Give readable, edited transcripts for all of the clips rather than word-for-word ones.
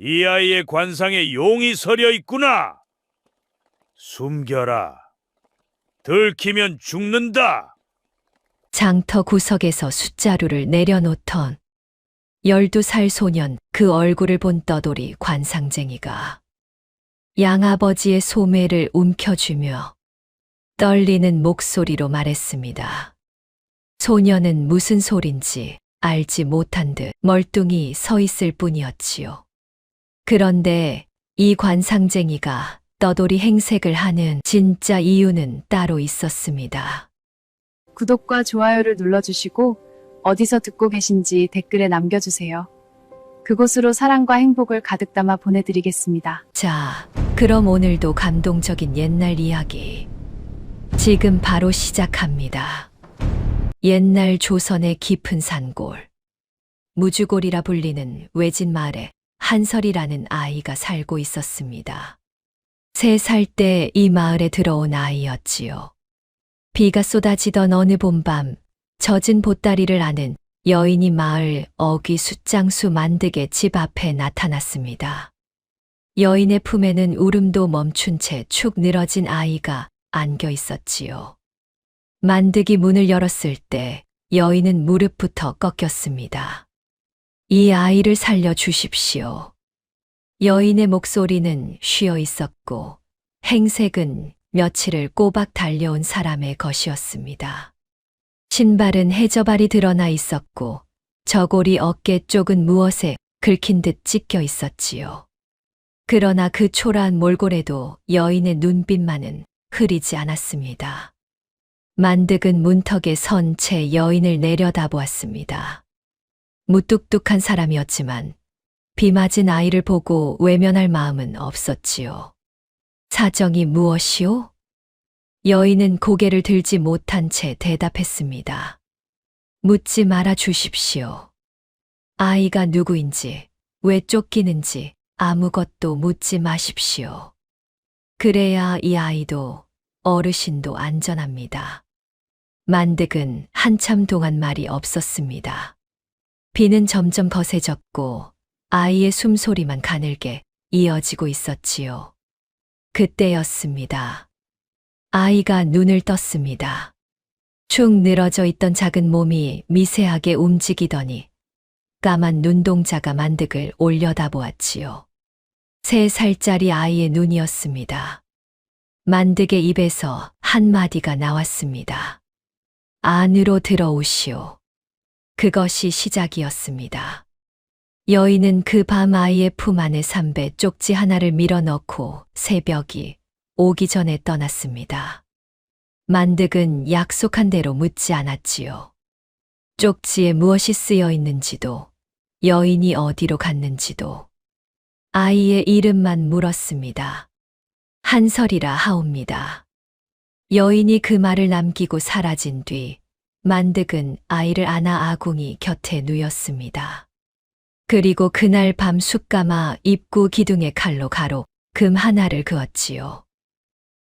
이 아이의 관상에 용이 서려 있구나. 숨겨라. 들키면 죽는다. 장터 구석에서 숫자루를 내려놓던 12살 소년 그 얼굴을 본 떠돌이 관상쟁이가 양아버지의 소매를 움켜쥐며 떨리는 목소리로 말했습니다. 소년은 무슨 소린지 알지 못한 듯 멀뚱히 서 있을 뿐이었지요. 그런데 이 관상쟁이가 떠돌이 행색을 하는 진짜 이유는 따로 있었습니다. 구독과 좋아요를 눌러주시고 어디서 듣고 계신지 댓글에 남겨주세요. 그곳으로 사랑과 행복을 가득 담아 보내드리겠습니다. 자, 그럼 오늘도 감동적인 옛날 이야기 지금 바로 시작합니다. 옛날 조선의 깊은 산골, 무주골이라 불리는 외진 마을에 한설이라는 아이가 살고 있었습니다. 3살 때 이 마을에 들어온 아이였지요. 비가 쏟아지던 어느 봄밤, 젖은 보따리를 아는 여인이 마을 어귀 숫장수 만득의 집 앞에 나타났습니다. 여인의 품에는 울음도 멈춘 채 축 늘어진 아이가 안겨 있었지요. 만득이 문을 열었을 때 여인은 무릎부터 꺾였습니다. 이 아이를 살려 주십시오. 여인의 목소리는 쉬어 있었고 행색은 며칠을 꼬박 달려온 사람의 것이었습니다. 신발은 해저발이 드러나 있었고 저고리 어깨 쪽은 무엇에 긁힌 듯 찢겨 있었지요. 그러나 그 초라한 몰골에도 여인의 눈빛만은 흐리지 않았습니다. 만득은 문턱에 선 채 여인을 내려다보았습니다. 무뚝뚝한 사람이었지만 비 맞은 아이를 보고 외면할 마음은 없었지요. 사정이 무엇이오? 여인은 고개를 들지 못한 채 대답했습니다. 묻지 말아 주십시오. 아이가 누구인지, 왜 쫓기는지 아무것도 묻지 마십시오. 그래야 이 아이도 어르신도 안전합니다. 만득은 한참 동안 말이 없었습니다. 비는 점점 거세졌고 아이의 숨소리만 가늘게 이어지고 있었지요. 그때였습니다. 아이가 눈을 떴습니다. 축 늘어져 있던 작은 몸이 미세하게 움직이더니 까만 눈동자가 만득을 올려다보았지요. 3살짜리 아이의 눈이었습니다. 만득의 입에서 한마디가 나왔습니다. 안으로 들어오시오. 그것이 시작이었습니다. 여인은 그 밤 아이의 품 안에 삼배 쪽지 하나를 밀어넣고 새벽이 오기 전에 떠났습니다. 만득은 약속한 대로 묻지 않았지요. 쪽지에 무엇이 쓰여 있는지도, 여인이 어디로 갔는지도, 아이의 이름만 물었습니다. 한설이라 하옵니다. 여인이 그 말을 남기고 사라진 뒤 만득은 아이를 안아 아궁이 곁에 누였습니다. 그리고 그날 밤 숯가마 입구 기둥에 칼로 가로 금 하나를 그었지요.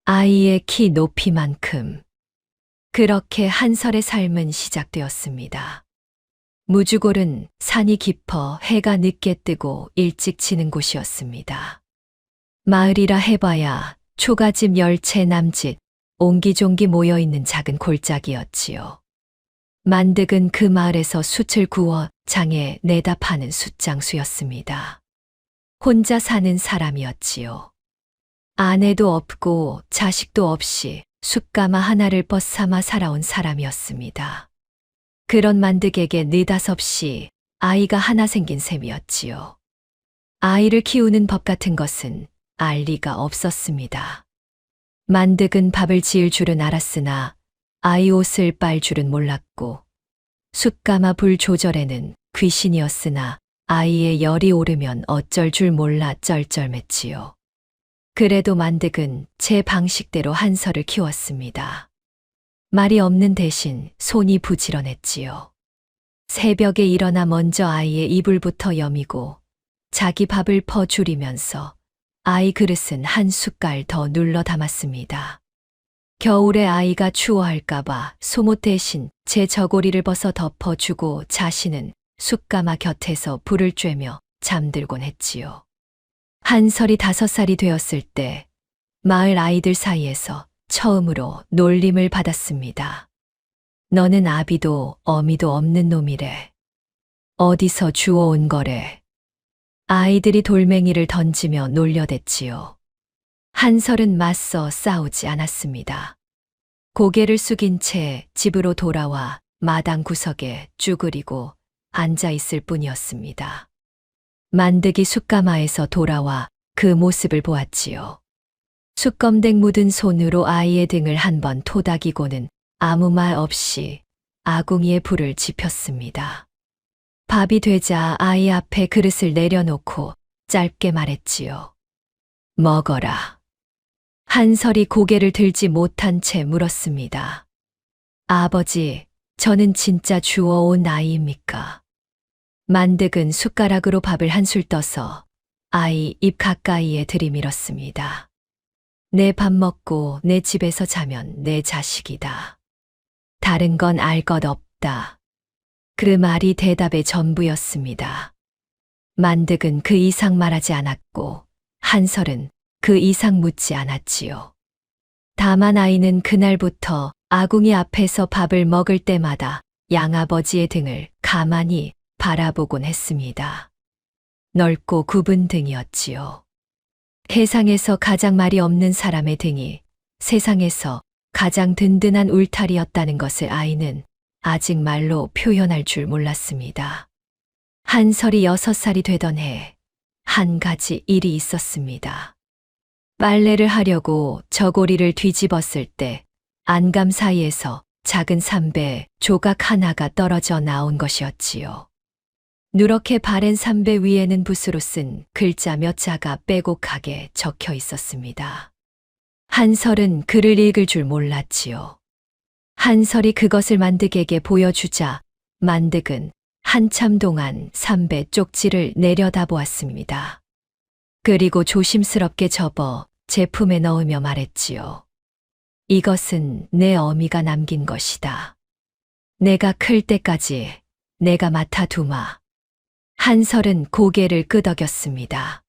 아이의 키 높이만큼. 그렇게 한설의 삶은 시작되었습니다. 무주골은 산이 깊어 해가 늦게 뜨고 일찍 지는 곳이었습니다. 마을이라 해봐야 초가집 10채 남짓 옹기종기 모여있는 작은 골짜기였지요. 만득은 그 마을에서 숯을 구워 장에 내다 파는 숯장수였습니다. 혼자 사는 사람이었지요. 아내도 없고 자식도 없이 숯가마 하나를 벗삼아 살아온 사람이었습니다. 그런 만득에게 느닷없이 아이가 하나 생긴 셈이었지요. 아이를 키우는 법 같은 것은 알 리가 없었습니다. 만득은 밥을 지을 줄은 알았으나 아이 옷을 빨 줄은 몰랐고 숯가마 불 조절에는 귀신이었으나 아이의 열이 오르면 어쩔 줄 몰라 쩔쩔맸지요. 그래도 만득은 제 방식대로 한설을 키웠습니다. 말이 없는 대신 손이 부지런했지요. 새벽에 일어나 먼저 아이의 이불부터 여미고 자기 밥을 퍼주리면서 아이 그릇은 한 숟갈 더 눌러 담았습니다. 겨울에 아이가 추워할까봐 속옷 대신 제 저고리를 벗어 덮어주고 자신은 숯가마 곁에서 불을 쬐며 잠들곤 했지요. 한설이 5살이 되었을 때 마을 아이들 사이에서 처음으로 놀림을 받았습니다. 너는 아비도 어미도 없는 놈이래. 어디서 주워온 거래. 아이들이 돌멩이를 던지며 놀려댔지요. 한설은 맞서 싸우지 않았습니다. 고개를 숙인 채 집으로 돌아와 마당 구석에 쭈그리고 앉아 있을 뿐이었습니다. 만득이 숯가마에서 돌아와 그 모습을 보았지요. 숯검댕 묻은 손으로 아이의 등을 한번 토닥이고는 아무 말 없이 아궁이에 불을 지폈습니다. 밥이 되자 아이 앞에 그릇을 내려놓고 짧게 말했지요. 먹어라. 한설이 고개를 들지 못한 채 물었습니다. 아버지, 저는 진짜 주워온 아이입니까? 만득은 숟가락으로 밥을 한술 떠서 아이 입 가까이에 들이밀었습니다. 내 밥 먹고 내 집에서 자면 내 자식이다. 다른 건 알 것 없다. 그 말이 대답의 전부였습니다. 만득은 그 이상 말하지 않았고 한설은 그 이상 묻지 않았지요. 다만 아이는 그날부터 아궁이 앞에서 밥을 먹을 때마다 양아버지의 등을 가만히 바라보곤 했습니다. 넓고 굽은 등이었지요. 세상에서 가장 말이 없는 사람의 등이 세상에서 가장 든든한 울타리였다는 것을 아이는 아직 말로 표현할 줄 몰랐습니다. 한설이 6살이 되던 해, 한 가지 일이 있었습니다. 빨래를 하려고 저고리를 뒤집었을 때 안감 사이에서 작은 삼배 조각 하나가 떨어져 나온 것이었지요. 누렇게 바랜 삼배 위에는 붓으로 쓴 글자 몇 자가 빼곡하게 적혀 있었습니다. 한설은 글을 읽을 줄 몰랐지요. 한설이 그것을 만득에게 보여주자 만득은 한참 동안 삼배 쪽지를 내려다보았습니다. 그리고 조심스럽게 접어 제품에 넣으며 말했지요. 이것은 내 어미가 남긴 것이다. 내가 클 때까지 내가 맡아두마. 한설은 고개를 끄덕였습니다.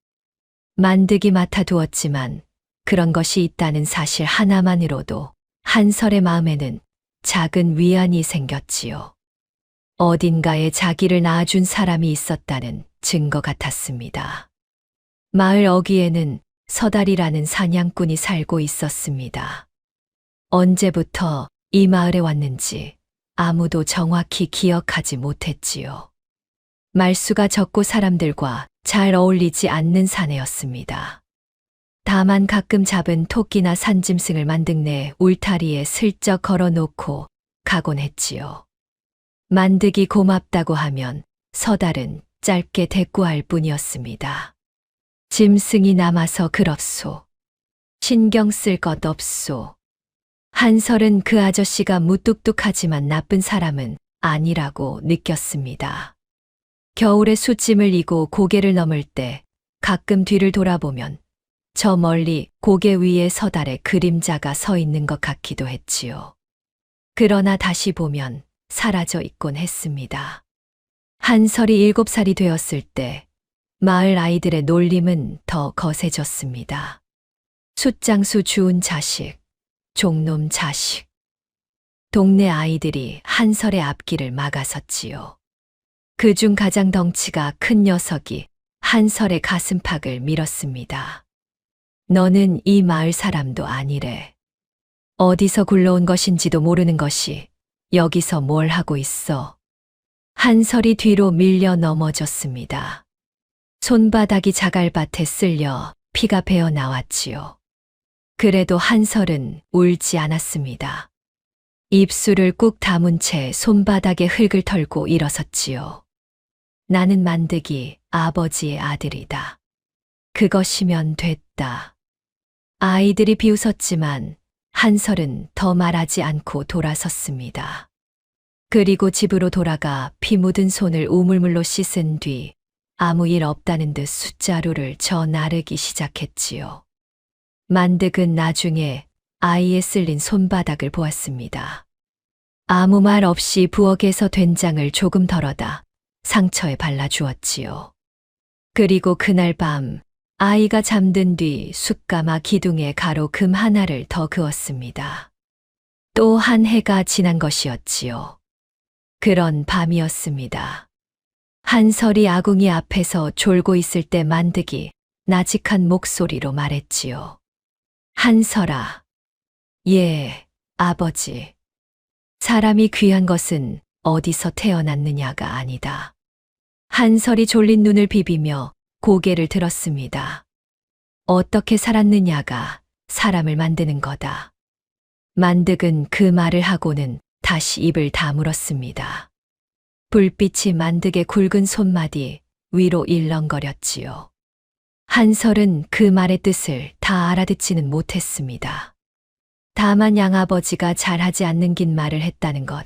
만득이 맡아두었지만 그런 것이 있다는 사실 하나만으로도 한설의 마음에는 작은 위안이 생겼지요. 어딘가에 자기를 낳아준 사람이 있었다는 증거 같았습니다. 마을 어귀에는 서달이라는 사냥꾼이 살고 있었습니다. 언제부터 이 마을에 왔는지 아무도 정확히 기억하지 못했지요. 말수가 적고 사람들과 잘 어울리지 않는 사내였습니다. 다만 가끔 잡은 토끼나 산짐승을 만득내 울타리에 슬쩍 걸어놓고 가곤 했지요. 만득이 고맙다고 하면 서달은 짧게 대꾸할 뿐이었습니다. 짐승이 남아서 그렇소. 신경 쓸 것 없소. 한설은 그 아저씨가 무뚝뚝하지만 나쁜 사람은 아니라고 느꼈습니다. 겨울에 숯짐을 이고 고개를 넘을 때 가끔 뒤를 돌아보면 저 멀리 고개 위에 서달의 그림자가 서 있는 것 같기도 했지요. 그러나 다시 보면 사라져 있곤 했습니다. 한설이 7살이 되었을 때 마을 아이들의 놀림은 더 거세졌습니다. 숫장수 주운 자식, 종놈 자식. 동네 아이들이 한설의 앞길을 막아섰지요. 그중 가장 덩치가 큰 녀석이 한설의 가슴팍을 밀었습니다. 너는 이 마을 사람도 아니래. 어디서 굴러온 것인지도 모르는 것이 여기서 뭘 하고 있어. 한설이 뒤로 밀려 넘어졌습니다. 손바닥이 자갈밭에 쓸려 피가 배어 나왔지요. 그래도 한설은 울지 않았습니다. 입술을 꾹 다문 채 손바닥에 흙을 털고 일어섰지요. 나는 만득이 아버지의 아들이다. 그것이면 됐다. 아이들이 비웃었지만 한설은 더 말하지 않고 돌아섰습니다. 그리고 집으로 돌아가 피 묻은 손을 우물물로 씻은 뒤 아무 일 없다는 듯 숫자루를 저 나르기 시작했지요. 만득은 나중에 아이의 쓸린 손바닥을 보았습니다. 아무 말 없이 부엌에서 된장을 조금 덜어다 상처에 발라주었지요. 그리고 그날 밤 아이가 잠든 뒤 숯가마 기둥에 가로 금 하나를 더 그었습니다. 또 한 해가 지난 것이었지요. 그런 밤이었습니다. 한설이 아궁이 앞에서 졸고 있을 때 만득이 나직한 목소리로 말했지요. 한설아. 예, 아버지. 사람이 귀한 것은 어디서 태어났느냐가 아니다. 한설이 졸린 눈을 비비며 고개를 들었습니다. 어떻게 살았느냐가 사람을 만드는 거다. 만득은 그 말을 하고는 다시 입을 다물었습니다. 불빛이 만득의 굵은 손마디 위로 일렁거렸지요. 한설은 그 말의 뜻을 다 알아듣지는 못했습니다. 다만 양아버지가 잘하지 않는 긴 말을 했다는 것,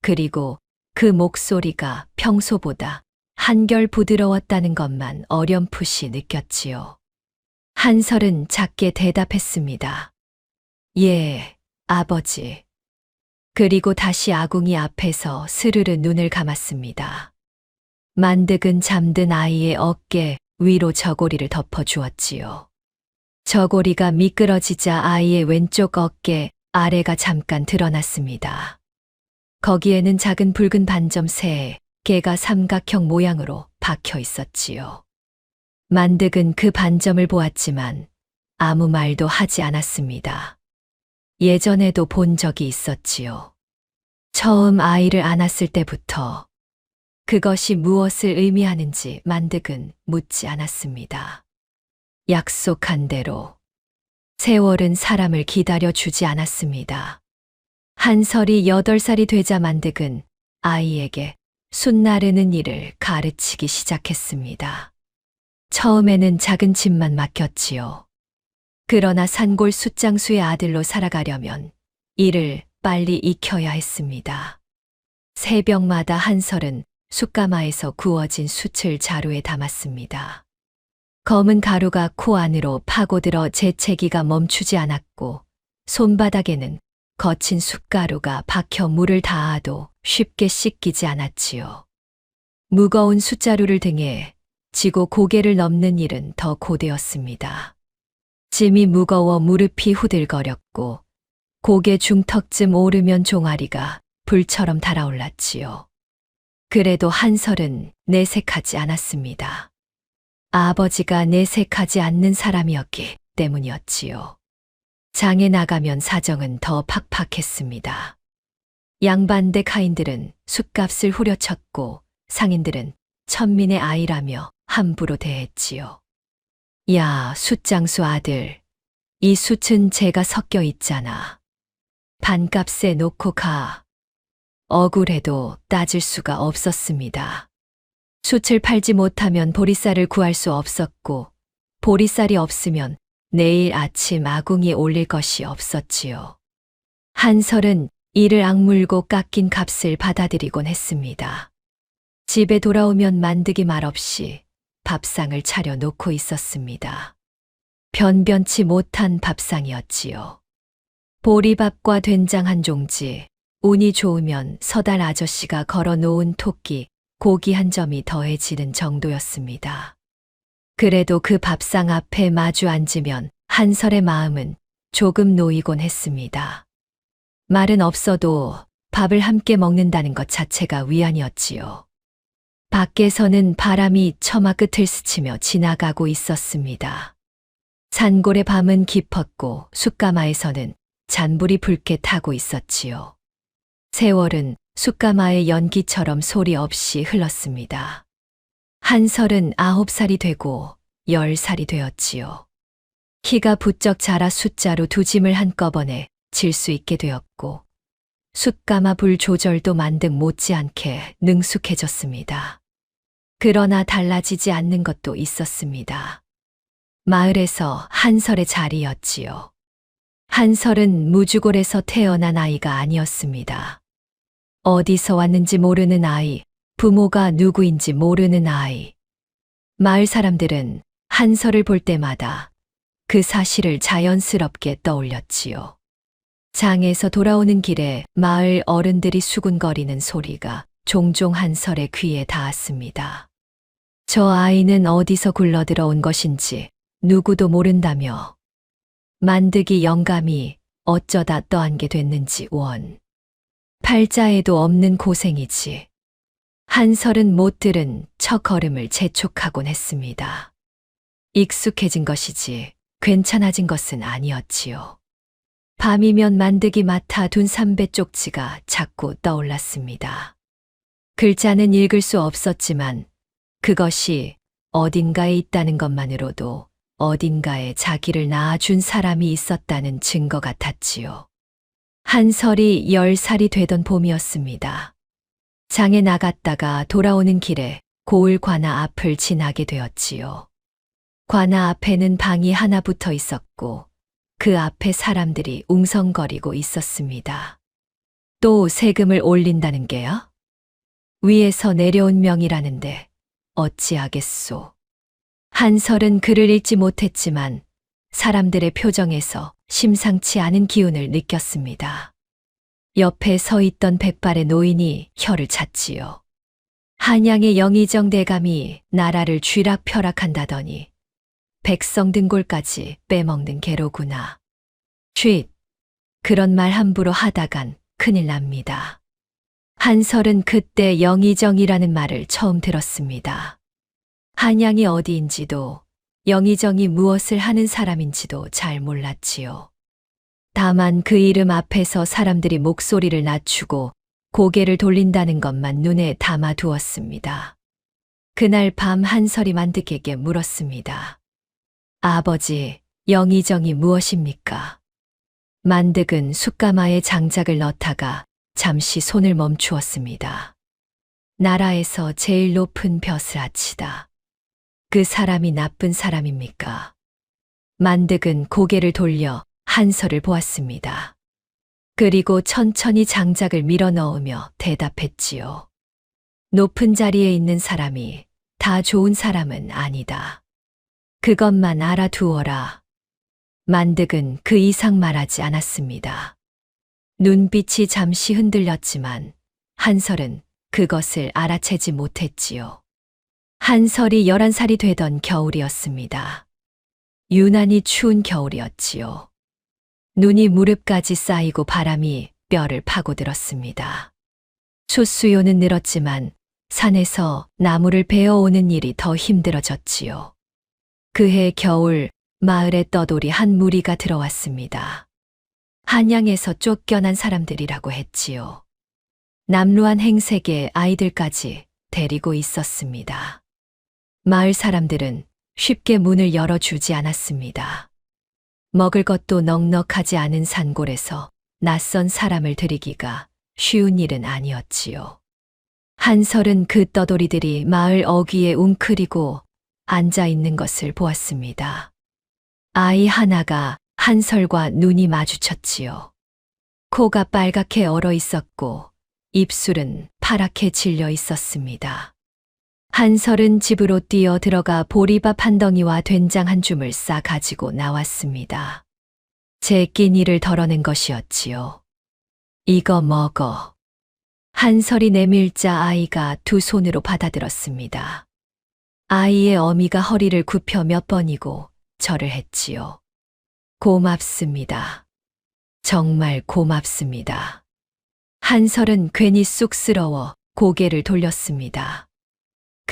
그리고 그 목소리가 평소보다 한결 부드러웠다는 것만 어렴풋이 느꼈지요. 한설은 작게 대답했습니다. 예, 아버지. 그리고 다시 아궁이 앞에서 스르르 눈을 감았습니다. 만득은 잠든 아이의 어깨 위로 저고리를 덮어주었지요. 저고리가 미끄러지자 아이의 왼쪽 어깨 아래가 잠깐 드러났습니다. 거기에는 작은 붉은 반점 3개가 삼각형 모양으로 박혀 있었지요. 만득은 그 반점을 보았지만 아무 말도 하지 않았습니다. 예전에도 본 적이 있었지요. 처음 아이를 안았을 때부터 그것이 무엇을 의미하는지 만득은 묻지 않았습니다. 약속한 대로 세월은 사람을 기다려 주지 않았습니다. 한설이 8살이 되자 만득은 아이에게 숯 나르는 일을 가르치기 시작했습니다. 처음에는 작은 집만 맡겼지요. 그러나 산골 숯장수의 아들로 살아가려면 일을 빨리 익혀야 했습니다. 새벽마다 한설은 숯가마에서 구워진 숯을 자루에 담았습니다. 검은 가루가 코 안으로 파고들어 재채기가 멈추지 않았고 손바닥에는 거친 숯가루가 박혀 물을 닿아도 쉽게 씻기지 않았지요. 무거운 숯자루를 등에 지고 고개를 넘는 일은 더 고되었습니다. 짐이 무거워 무릎이 후들거렸고 고개 중턱쯤 오르면 종아리가 불처럼 달아올랐지요. 그래도 한설은 내색하지 않았습니다. 아버지가 내색하지 않는 사람이었기 때문이었지요. 장에 나가면 사정은 더 팍팍했습니다. 양반대 카인들은 숯값을 후려쳤고 상인들은 천민의 아이라며 함부로 대했지요. 야, 숯장수 아들, 이 숯은 재가 섞여 있잖아. 반값에 놓고 가. 억울해도 따질 수가 없었습니다. 숯을 팔지 못하면 보리쌀을 구할 수 없었고 보리쌀이 없으면 내일 아침 아궁이에 올릴 것이 없었지요. 한설은 이를 악물고 깎인 값을 받아들이곤 했습니다. 집에 돌아오면 만득이 말없이 밥상을 차려 놓고 있었습니다. 변변치 못한 밥상이었지요. 보리밥과 된장 한 종지, 운이 좋으면 서달 아저씨가 걸어 놓은 토끼, 고기 한 점이 더해지는 정도였습니다. 그래도 그 밥상 앞에 마주 앉으면 한설의 마음은 조금 놓이곤 했습니다. 말은 없어도 밥을 함께 먹는다는 것 자체가 위안이었지요. 밖에서는 바람이 처마 끝을 스치며 지나가고 있었습니다. 산골의 밤은 깊었고 숯가마에서는 잔불이 붉게 타고 있었지요. 세월은 숯가마의 연기처럼 소리 없이 흘렀습니다. 한설은 9살이 되고 10살이 되었지요. 키가 부쩍 자라 숫자로 두 짐을 한꺼번에 질 수 있게 되었고 숯가마 불 조절도 만득 못지않게 능숙해졌습니다. 그러나 달라지지 않는 것도 있었습니다. 마을에서 한설의 자리였지요. 한설은 무주골에서 태어난 아이가 아니었습니다. 어디서 왔는지 모르는 아이, 부모가 누구인지 모르는 아이. 마을 사람들은 한설을 볼 때마다 그 사실을 자연스럽게 떠올렸지요. 장에서 돌아오는 길에 마을 어른들이 수군거리는 소리가 종종 한설의 귀에 닿았습니다. 저 아이는 어디서 굴러들어온 것인지 누구도 모른다며 만득이 영감이 어쩌다 떠안게 됐는지 원. 팔자에도 없는 고생이지. 한설은 못 들은 첫 걸음을 재촉하곤 했습니다. 익숙해진 것이지 괜찮아진 것은 아니었지요. 밤이면 만득이 맡아 둔 삼배 쪽지가 자꾸 떠올랐습니다. 글자는 읽을 수 없었지만 그것이 어딘가에 있다는 것만으로도 어딘가에 자기를 낳아준 사람이 있었다는 증거 같았지요. 한설이 10살이 되던 봄이었습니다. 장에 나갔다가 돌아오는 길에 고을 관아 앞을 지나게 되었지요. 관아 앞에는 방이 하나 붙어 있었고 그 앞에 사람들이 웅성거리고 있었습니다. 또 세금을 올린다는 게요? 위에서 내려온 명이라는데 어찌하겠소. 한설은 글을 읽지 못했지만 사람들의 표정에서 심상치 않은 기운을 느꼈습니다. 옆에 서 있던 백발의 노인이 혀를 찼지요. 한양의 영의정 대감이 나라를 쥐락펴락한다더니 백성 등골까지 빼먹는 개로구나. 쉿! 그런 말 함부로 하다간 큰일 납니다. 한설은 그때 영의정이라는 말을 처음 들었습니다. 한양이 어디인지도 영의정이 무엇을 하는 사람인지도 잘 몰랐지요. 다만 그 이름 앞에서 사람들이 목소리를 낮추고 고개를 돌린다는 것만 눈에 담아 두었습니다. 그날 밤 한설이 만득에게 물었습니다. 아버지, 영의정이 무엇입니까? 만득은 숯가마에 장작을 넣다가 잠시 손을 멈추었습니다. 나라에서 제일 높은 벼슬아치다. 그 사람이 나쁜 사람입니까? 만득은 고개를 돌려 한설을 보았습니다. 그리고 천천히 장작을 밀어 넣으며 대답했지요. 높은 자리에 있는 사람이 다 좋은 사람은 아니다. 그것만 알아두어라. 만득은 그 이상 말하지 않았습니다. 눈빛이 잠시 흔들렸지만 한설은 그것을 알아채지 못했지요. 한설이 11살이 되던 겨울이었습니다. 유난히 추운 겨울이었지요. 눈이 무릎까지 쌓이고 바람이 뼈를 파고들었습니다. 숫수요는 늘었지만 산에서 나무를 베어오는 일이 더 힘들어졌지요. 그해 겨울 마을에 떠돌이 한 무리가 들어왔습니다. 한양에서 쫓겨난 사람들이라고 했지요. 남루한 행색의 아이들까지 데리고 있었습니다. 마을 사람들은 쉽게 문을 열어주지 않았습니다. 먹을 것도 넉넉하지 않은 산골에서 낯선 사람을 들이기가 쉬운 일은 아니었지요. 한설은 그 떠돌이들이 마을 어귀에 웅크리고 앉아 있는 것을 보았습니다. 아이 하나가 한설과 눈이 마주쳤지요. 코가 빨갛게 얼어 있었고 입술은 파랗게 질려 있었습니다. 한설은 집으로 뛰어 들어가 보리밥 한 덩이와 된장 한 줌을 싸 가지고 나왔습니다. 제 끼니를 덜어낸 것이었지요. 이거 먹어. 한설이 내밀자 아이가 두 손으로 받아들었습니다. 아이의 어미가 허리를 굽혀 몇 번이고 절을 했지요. 고맙습니다. 정말 고맙습니다. 한설은 괜히 쑥스러워 고개를 돌렸습니다.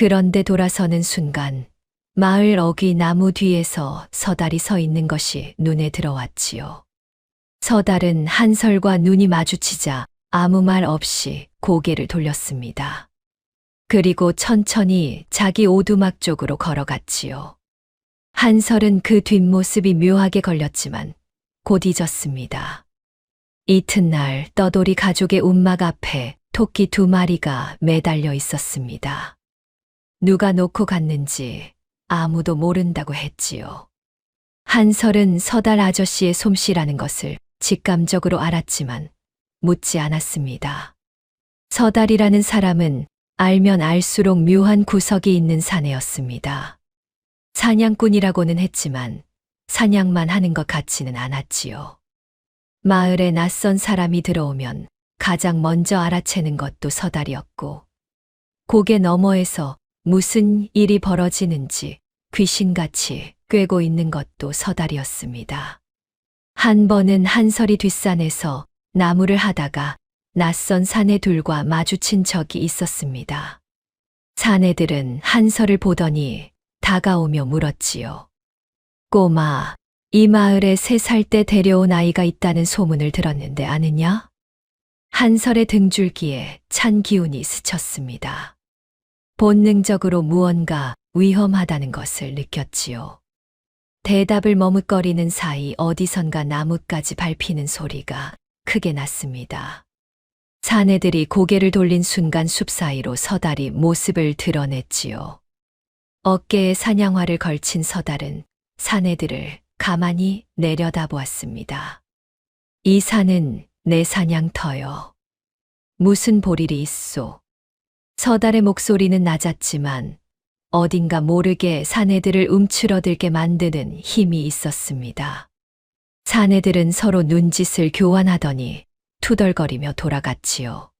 그런데 돌아서는 순간 마을 어귀 나무 뒤에서 서달이 서 있는 것이 눈에 들어왔지요. 서달은 한설과 눈이 마주치자 아무 말 없이 고개를 돌렸습니다. 그리고 천천히 자기 오두막 쪽으로 걸어갔지요. 한설은 그 뒷모습이 묘하게 걸렸지만 곧 잊었습니다. 이튿날 떠돌이 가족의 움막 앞에 토끼 2마리가 매달려 있었습니다. 누가 놓고 갔는지 아무도 모른다고 했지요. 한설은 서달 아저씨의 솜씨라는 것을 직감적으로 알았지만 묻지 않았습니다. 서달이라는 사람은 알면 알수록 묘한 구석이 있는 사내였습니다. 사냥꾼이라고는 했지만 사냥만 하는 것 같지는 않았지요. 마을에 낯선 사람이 들어오면 가장 먼저 알아채는 것도 서달이었고 고개 너머에서 무슨 일이 벌어지는지 귀신같이 꿰고 있는 것도 서달이었습니다. 한 번은 한설이 뒷산에서 나무를 하다가 낯선 사내들과 마주친 적이 있었습니다. 사내들은 한설을 보더니 다가오며 물었지요. 꼬마, 이 마을에 3살 때 데려온 아이가 있다는 소문을 들었는데 아느냐? 한설의 등줄기에 찬 기운이 스쳤습니다. 본능적으로 무언가 위험하다는 것을 느꼈지요. 대답을 머뭇거리는 사이 어디선가 나뭇가지 밟히는 소리가 크게 났습니다. 사내들이 고개를 돌린 순간 숲 사이로 서달이 모습을 드러냈지요. 어깨에 사냥화를 걸친 서달은 사내들을 가만히 내려다보았습니다. 이 산은 내 사냥터요. 무슨 볼일이 있소? 서달의 목소리는 낮았지만 어딘가 모르게 사내들을 움츠러들게 만드는 힘이 있었습니다. 사내들은 서로 눈짓을 교환하더니 투덜거리며 돌아갔지요.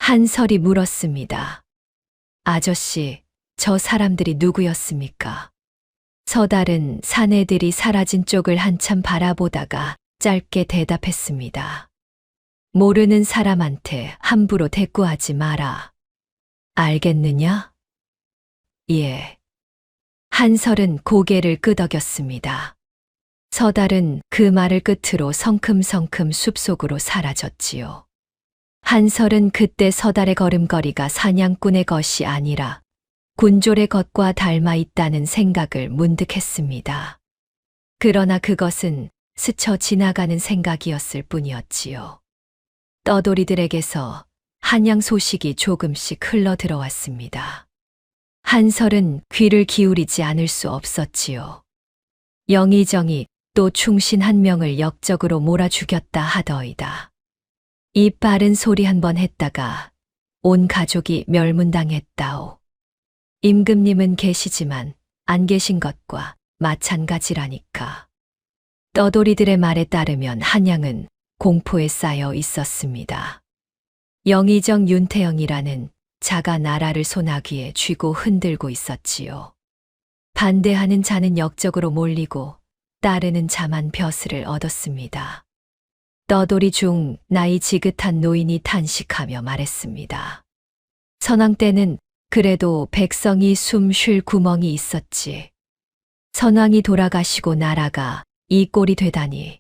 한설이 물었습니다. 아저씨, 저 사람들이 누구였습니까? 서달은 사내들이 사라진 쪽을 한참 바라보다가 짧게 대답했습니다. 모르는 사람한테 함부로 대꾸하지 마라. 알겠느냐? 예. 한설은 고개를 끄덕였습니다. 서달은 그 말을 끝으로 성큼성큼 숲속으로 사라졌지요. 한설은 그때 서달의 걸음걸이가 사냥꾼의 것이 아니라 군졸의 것과 닮아 있다는 생각을 문득 했습니다. 그러나 그것은 스쳐 지나가는 생각이었을 뿐이었지요. 떠돌이들에게서 한양 소식이 조금씩 흘러 들어왔습니다. 한설은 귀를 기울이지 않을 수 없었지요. 영의정이 또 충신 한 명을 역적으로 몰아 죽였다 하더이다. 이 빠른 소리 한 번 했다가 온 가족이 멸문당했다오. 임금님은 계시지만 안 계신 것과 마찬가지라니까. 떠돌이들의 말에 따르면 한양은 공포에 쌓여 있었습니다. 영의정 윤태영이라는 자가 나라를 소나기에 쥐고 흔들고 있었지요. 반대하는 자는 역적으로 몰리고 따르는 자만 벼슬을 얻었습니다. 떠돌이 중 나이 지긋한 노인이 탄식하며 말했습니다. 선왕 때는 그래도 백성이 숨 쉴 구멍이 있었지. 선왕이 돌아가시고 나라가 이 꼴이 되다니.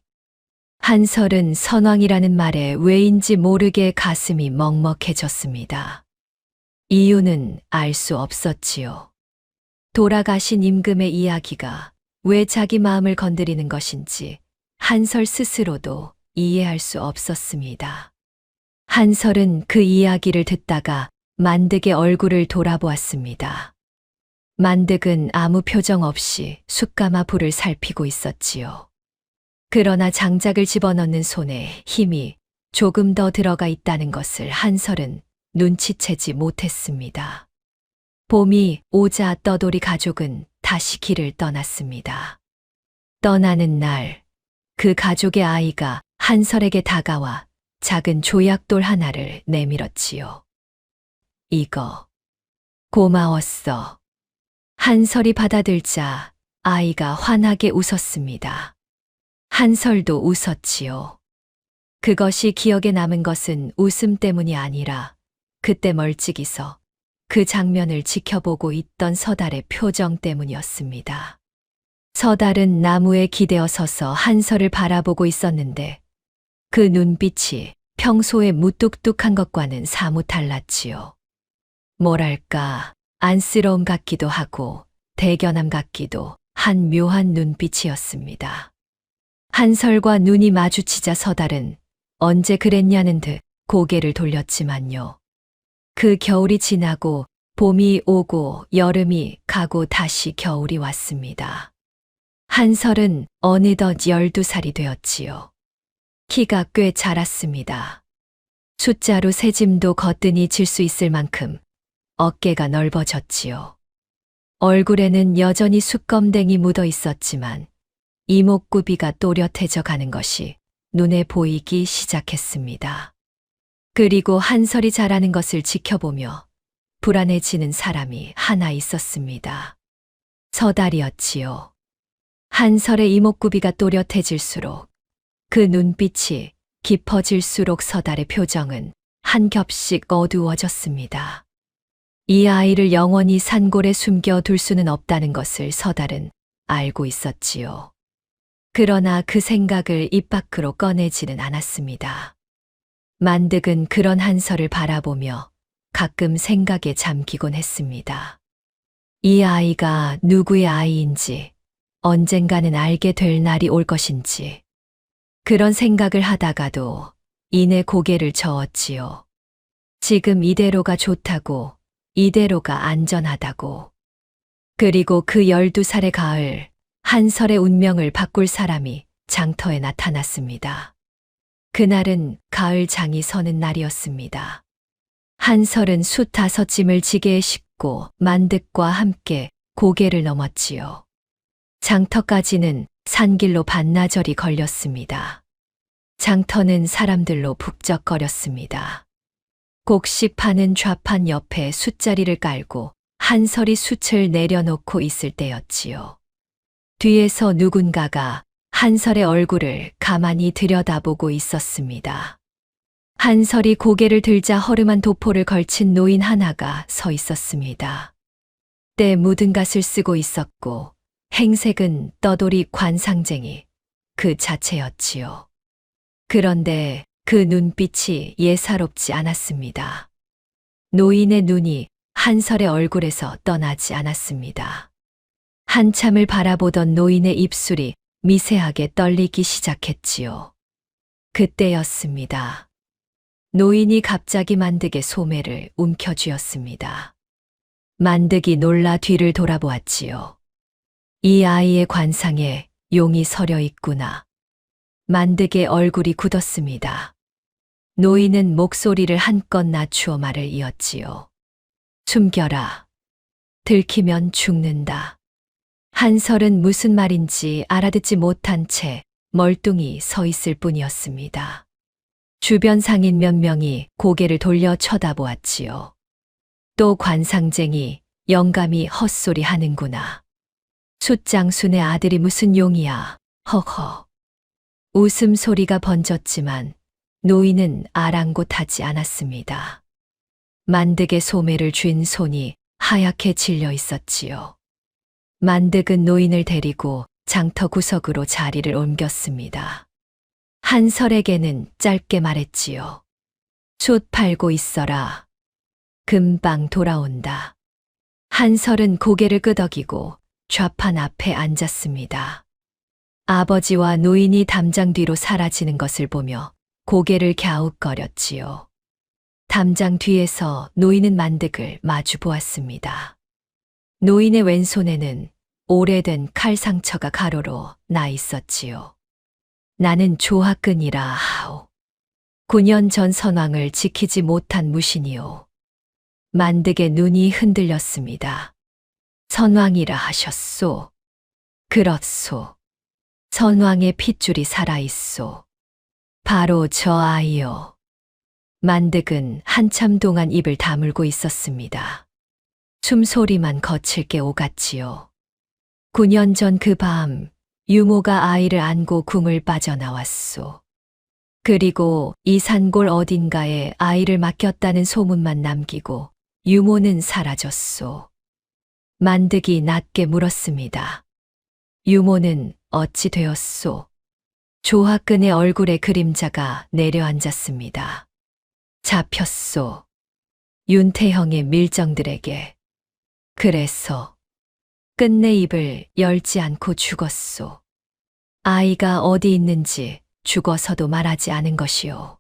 한설은 선왕이라는 말에 왜인지 모르게 가슴이 먹먹해졌습니다. 이유는 알 수 없었지요. 돌아가신 임금의 이야기가 왜 자기 마음을 건드리는 것인지 한설 스스로도 이해할 수 없었습니다. 한설은 그 이야기를 듣다가 만득의 얼굴을 돌아보았습니다. 만득은 아무 표정 없이 숯가마 불을 살피고 있었지요. 그러나 장작을 집어넣는 손에 힘이 조금 더 들어가 있다는 것을 한설은 눈치채지 못했습니다. 봄이 오자 떠돌이 가족은 다시 길을 떠났습니다. 떠나는 날, 그 가족의 아이가 한설에게 다가와 작은 조약돌 하나를 내밀었지요. 이거, 고마웠어. 한설이 받아들자 아이가 환하게 웃었습니다. 한설도 웃었지요. 그것이 기억에 남은 것은 웃음 때문이 아니라 그때 멀찍이서 그 장면을 지켜보고 있던 서달의 표정 때문이었습니다. 서달은 나무에 기대어 서서 한설을 바라보고 있었는데 그 눈빛이 평소에 무뚝뚝한 것과는 사뭇 달랐지요. 뭐랄까 안쓰러움 같기도 하고 대견함 같기도 한 묘한 눈빛이었습니다. 한설과 눈이 마주치자 서달은 언제 그랬냐는 듯 고개를 돌렸지만요. 그 겨울이 지나고 봄이 오고 여름이 가고 다시 겨울이 왔습니다. 한설은 어느덧 12살이 되었지요. 키가 꽤 자랐습니다. 숫자로 새 짐도 거뜬히 질 수 있을 만큼 어깨가 넓어졌지요. 얼굴에는 여전히 숯검댕이 묻어 있었지만 이목구비가 또렷해져 가는 것이 눈에 보이기 시작했습니다. 그리고 한설이 자라는 것을 지켜보며 불안해지는 사람이 하나 있었습니다. 서달이었지요. 한설의 이목구비가 또렷해질수록 그 눈빛이 깊어질수록 서달의 표정은 한 겹씩 어두워졌습니다. 이 아이를 영원히 산골에 숨겨둘 수는 없다는 것을 서달은 알고 있었지요. 그러나 그 생각을 입 밖으로 꺼내지는 않았습니다. 만득은 그런 한설을 바라보며 가끔 생각에 잠기곤 했습니다. 이 아이가 누구의 아이인지 언젠가는 알게 될 날이 올 것인지 그런 생각을 하다가도 이내 고개를 저었지요. 지금 이대로가 좋다고, 이대로가 안전하다고. 그리고 그 12살의 가을, 한설의 운명을 바꿀 사람이 장터에 나타났습니다. 그날은 가을 장이 서는 날이었습니다. 한설은 숫 5짐을 지게에 싣고 만득과 함께 고개를 넘었지요. 장터까지는 산길로 반나절이 걸렸습니다. 장터는 사람들로 북적거렸습니다. 곡식 파는 좌판 옆에 숫자리를 깔고 한설이 숯을 내려놓고 있을 때였지요. 뒤에서 누군가가 한설의 얼굴을 가만히 들여다보고 있었습니다. 한설이 고개를 들자 허름한 도포를 걸친 노인 하나가 서 있었습니다. 때 묻은 갓을 쓰고 있었고 행색은 떠돌이 관상쟁이 그 자체였지요. 그런데 그 눈빛이 예사롭지 않았습니다. 노인의 눈이 한설의 얼굴에서 떠나지 않았습니다. 한참을 바라보던 노인의 입술이 미세하게 떨리기 시작했지요. 그때였습니다. 노인이 갑자기 만득의 소매를 움켜쥐었습니다. 만득이 놀라 뒤를 돌아보았지요. 이 아이의 관상에 용이 서려 있구나. 만득의 얼굴이 굳었습니다. 노인은 목소리를 한껏 낮추어 말을 이었지요. 숨겨라. 들키면 죽는다. 한설은 무슨 말인지 알아듣지 못한 채 멀뚱히 서 있을 뿐이었습니다. 주변 상인 몇 명이 고개를 돌려 쳐다보았지요. 또 관상쟁이 영감이 헛소리 하는구나. 숫장순의 아들이 무슨 용이야. 허허. 웃음소리가 번졌지만 노인은 아랑곳하지 않았습니다. 만득의 소매를 쥔 손이 하얗게 질려 있었지요. 만득은 노인을 데리고 장터 구석으로 자리를 옮겼습니다. 한설에게는 짧게 말했지요. 숯 팔고 있어라. 금방 돌아온다. 한설은 고개를 끄덕이고 좌판 앞에 앉았습니다. 아버지와 노인이 담장 뒤로 사라지는 것을 보며 고개를 갸웃거렸지요. 담장 뒤에서 노인은 만득을 마주 보았습니다. 노인의 왼손에는 오래된 칼 상처가 가로로 나 있었지요. 나는 조하끈이라 하오. 9년 전 선왕을 지키지 못한 무신이오. 만득의 눈이 흔들렸습니다. 선왕이라 하셨소. 그렇소. 선왕의 핏줄이 살아있소. 바로 저 아이요. 만득은 한참 동안 입을 다물고 있었습니다. 숨소리만 거칠게 오갔지요. 9년 전 그 밤 유모가 아이를 안고 궁을 빠져나왔소. 그리고 이 산골 어딘가에 아이를 맡겼다는 소문만 남기고 유모는 사라졌소. 만득이 낮게 물었습니다. 유모는 어찌 되었소? 조하끈의 얼굴에 그림자가 내려앉았습니다. 잡혔소. 윤태형의 밀정들에게. 그래서 끝내 입을 열지 않고 죽었소. 아이가 어디 있는지 죽어서도 말하지 않은 것이오.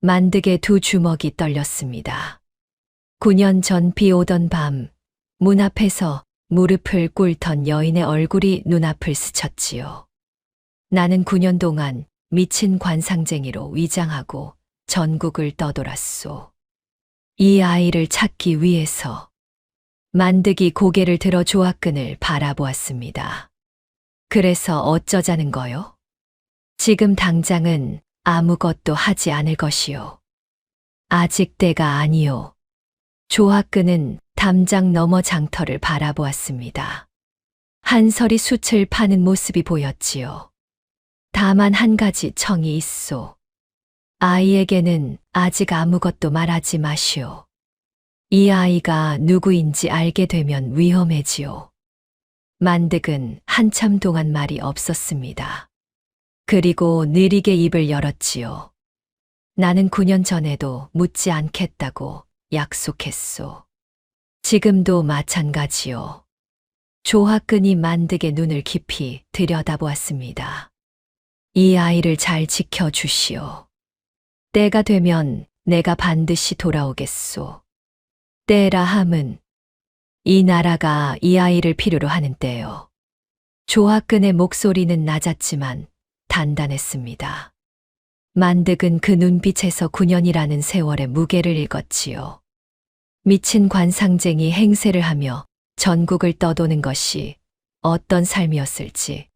만득의 두 주먹이 떨렸습니다. 9년 전 비 오던 밤 문 앞에서 무릎을 꿇던 여인의 얼굴이 눈앞을 스쳤지요. 나는 9년 동안 미친 관상쟁이로 위장하고 전국을 떠돌았소. 이 아이를 찾기 위해서. 만득이 고개를 들어 조하끈을 바라보았습니다. 그래서 어쩌자는 거요? 지금 당장은 아무것도 하지 않을 것이요. 아직 때가 아니요. 조하끈은 담장 너머 장터를 바라보았습니다. 한설이 숯을 파는 모습이 보였지요. 다만 한 가지 청이 있소. 아이에게는 아직 아무것도 말하지 마시오. 이 아이가 누구인지 알게 되면 위험해지요. 만득은 한참 동안 말이 없었습니다. 그리고 느리게 입을 열었지요. 나는 9년 전에도 묻지 않겠다고 약속했소. 지금도 마찬가지요. 조화끈이 만득의 눈을 깊이 들여다보았습니다. 이 아이를 잘 지켜주시오. 때가 되면 내가 반드시 돌아오겠소. 때라 함은 이 나라가 이 아이를 필요로 하는 때요. 조화끈의 목소리는 낮았지만 단단했습니다. 만득은 그 눈빛에서 9년이라는 세월의 무게를 읽었지요. 미친 관상쟁이 행세를 하며 전국을 떠도는 것이 어떤 삶이었을지,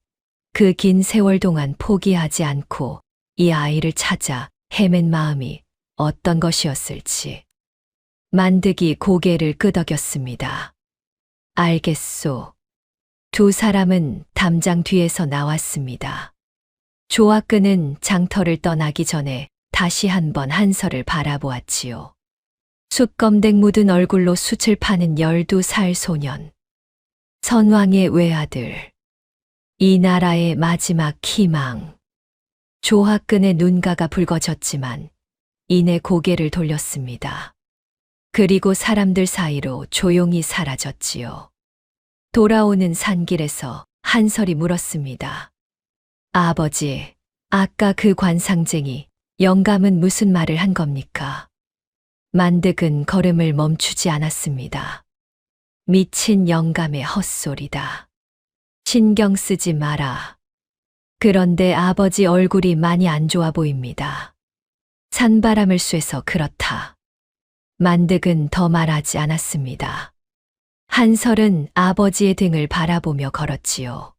그 긴 세월 동안 포기하지 않고 이 아이를 찾아 헤맨 마음이 어떤 것이었을지. 만득이 고개를 끄덕였습니다. 알겠소. 두 사람은 담장 뒤에서 나왔습니다. 조화끈은 장터를 떠나기 전에 다시 한번 한설을 바라보았지요. 숯검댕 묻은 얼굴로 숯을 파는 12살 소년. 선왕의 외아들. 이 나라의 마지막 희망. 조화끈의 눈가가 붉어졌지만 이내 고개를 돌렸습니다. 그리고 사람들 사이로 조용히 사라졌지요. 돌아오는 산길에서 한설이 물었습니다. 아버지, 아까 그 관상쟁이 영감은 무슨 말을 한 겁니까? 만득은 걸음을 멈추지 않았습니다. 미친 영감의 헛소리다. 신경 쓰지 마라. 그런데 아버지 얼굴이 많이 안 좋아 보입니다. 산바람을 쐬서 그렇다. 만득은 더 말하지 않았습니다. 한설은 아버지의 등을 바라보며 걸었지요.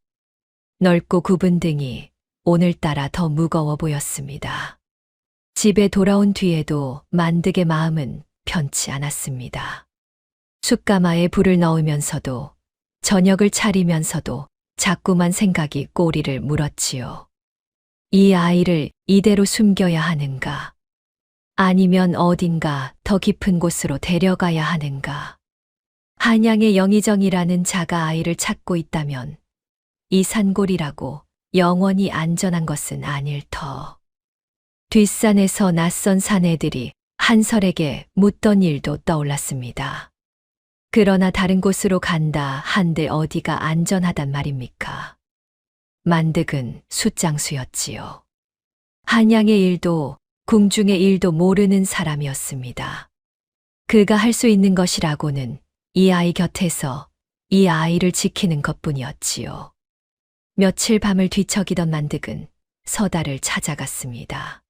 넓고 굽은 등이 오늘따라 더 무거워 보였습니다. 집에 돌아온 뒤에도 만득의 마음은 편치 않았습니다. 숯가마에 불을 넣으면서도 저녁을 차리면서도 자꾸만 생각이 꼬리를 물었지요. 이 아이를 이대로 숨겨야 하는가? 아니면 어딘가 더 깊은 곳으로 데려가야 하는가? 한양의 영의정이라는 자가 아이를 찾고 있다면 이 산골이라고 영원히 안전한 것은 아닐 터. 뒷산에서 낯선 사내들이 한설에게 묻던 일도 떠올랐습니다. 그러나 다른 곳으로 간다 한들 어디가 안전하단 말입니까? 만득은 숫장수였지요. 한양의 일도 궁중의 일도 모르는 사람이었습니다. 그가 할 수 있는 것이라고는 이 아이 곁에서 이 아이를 지키는 것뿐이었지요. 며칠 밤을 뒤척이던 만득은 서달을 찾아갔습니다.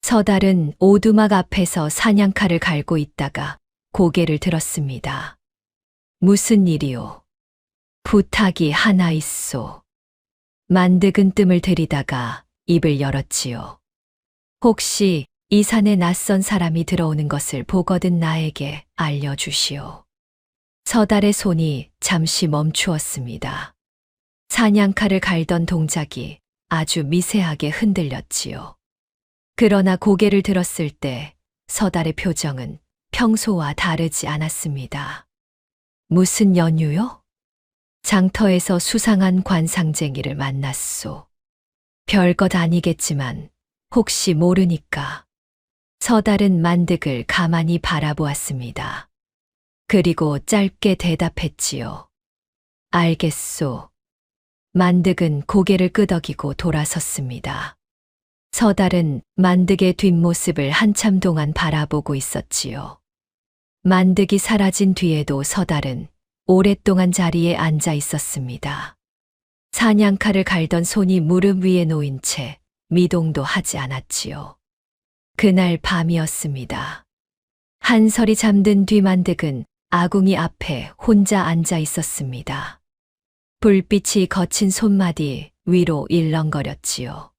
서달은 오두막 앞에서 사냥칼을 갈고 있다가 고개를 들었습니다. 무슨 일이오? 부탁이 하나 있소. 만득은 뜸을 들이다가 입을 열었지요. 혹시 이 산에 낯선 사람이 들어오는 것을 보거든 나에게 알려주시오. 서달의 손이 잠시 멈추었습니다. 사냥칼을 갈던 동작이 아주 미세하게 흔들렸지요. 그러나 고개를 들었을 때 서달의 표정은 평소와 다르지 않았습니다. 무슨 연유요? 장터에서 수상한 관상쟁이를 만났소. 별것 아니겠지만 혹시 모르니까. 서달은 만득을 가만히 바라보았습니다. 그리고 짧게 대답했지요. 알겠소. 만득은 고개를 끄덕이고 돌아섰습니다. 서달은 만득의 뒷모습을 한참 동안 바라보고 있었지요. 만득이 사라진 뒤에도 서달은 오랫동안 자리에 앉아 있었습니다. 사냥칼을 갈던 손이 무릎 위에 놓인 채 미동도 하지 않았지요. 그날 밤이었습니다. 한설이 잠든 뒤 만득은 아궁이 앞에 혼자 앉아 있었습니다. 불빛이 거친 손마디 위로 일렁거렸지요.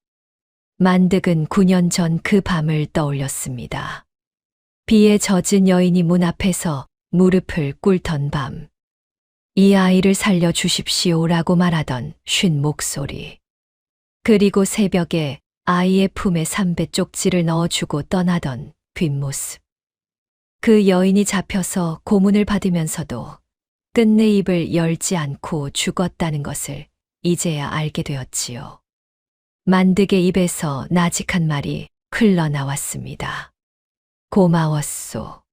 만득은 9년 전 그 밤을 떠올렸습니다. 비에 젖은 여인이 문 앞에서 무릎을 꿇던 밤. 이 아이를 살려주십시오라고 말하던 쉰 목소리. 그리고 새벽에 아이의 품에 삼배 쪽지를 넣어주고 떠나던 뒷모습. 그 여인이 잡혀서 고문을 받으면서도 끝내 입을 열지 않고 죽었다는 것을 이제야 알게 되었지요. 만득의 입에서 나직한 말이 흘러나왔습니다. 고마웠소.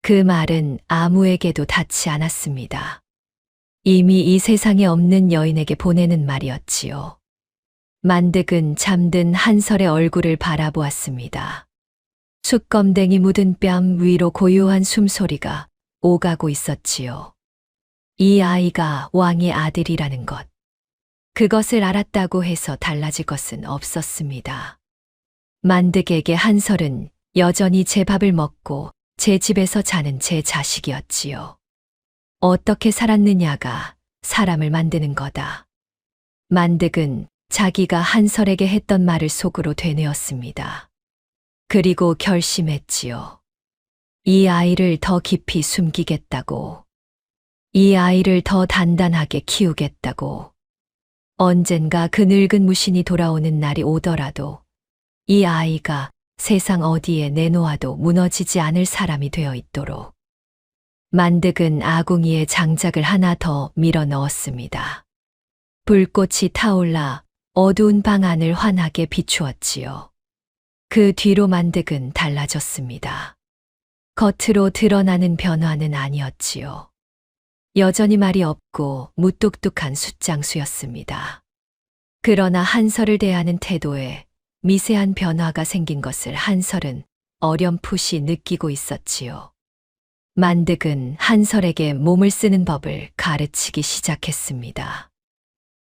그 말은 아무에게도 닿지 않았습니다. 이미 이 세상에 없는 여인에게 보내는 말이었지요. 만득은 잠든 한설의 얼굴을 바라보았습니다. 숯검댕이 묻은 뺨 위로 고요한 숨소리가 오가고 있었지요. 이 아이가 왕의 아들이라는 것. 그것을 알았다고 해서 달라질 것은 없었습니다. 만득에게 한설은 여전히 제 밥을 먹고 제 집에서 자는 제 자식이었지요. 어떻게 살았느냐가 사람을 만드는 거다. 만득은 자기가 한설에게 했던 말을 속으로 되뇌었습니다. 그리고 결심했지요. 이 아이를 더 깊이 숨기겠다고. 이 아이를 더 단단하게 키우겠다고. 언젠가 그 늙은 무신이 돌아오는 날이 오더라도 이 아이가 세상 어디에 내놓아도 무너지지 않을 사람이 되어 있도록. 만득은 아궁이에 장작을 하나 더 밀어 넣었습니다. 불꽃이 타올라 어두운 방 안을 환하게 비추었지요. 그 뒤로 만득은 달라졌습니다. 겉으로 드러나는 변화는 아니었지요. 여전히 말이 없고 무뚝뚝한 숫장수였습니다. 그러나 한설을 대하는 태도에 미세한 변화가 생긴 것을 한설은 어렴풋이 느끼고 있었지요. 만득은 한설에게 몸을 쓰는 법을 가르치기 시작했습니다.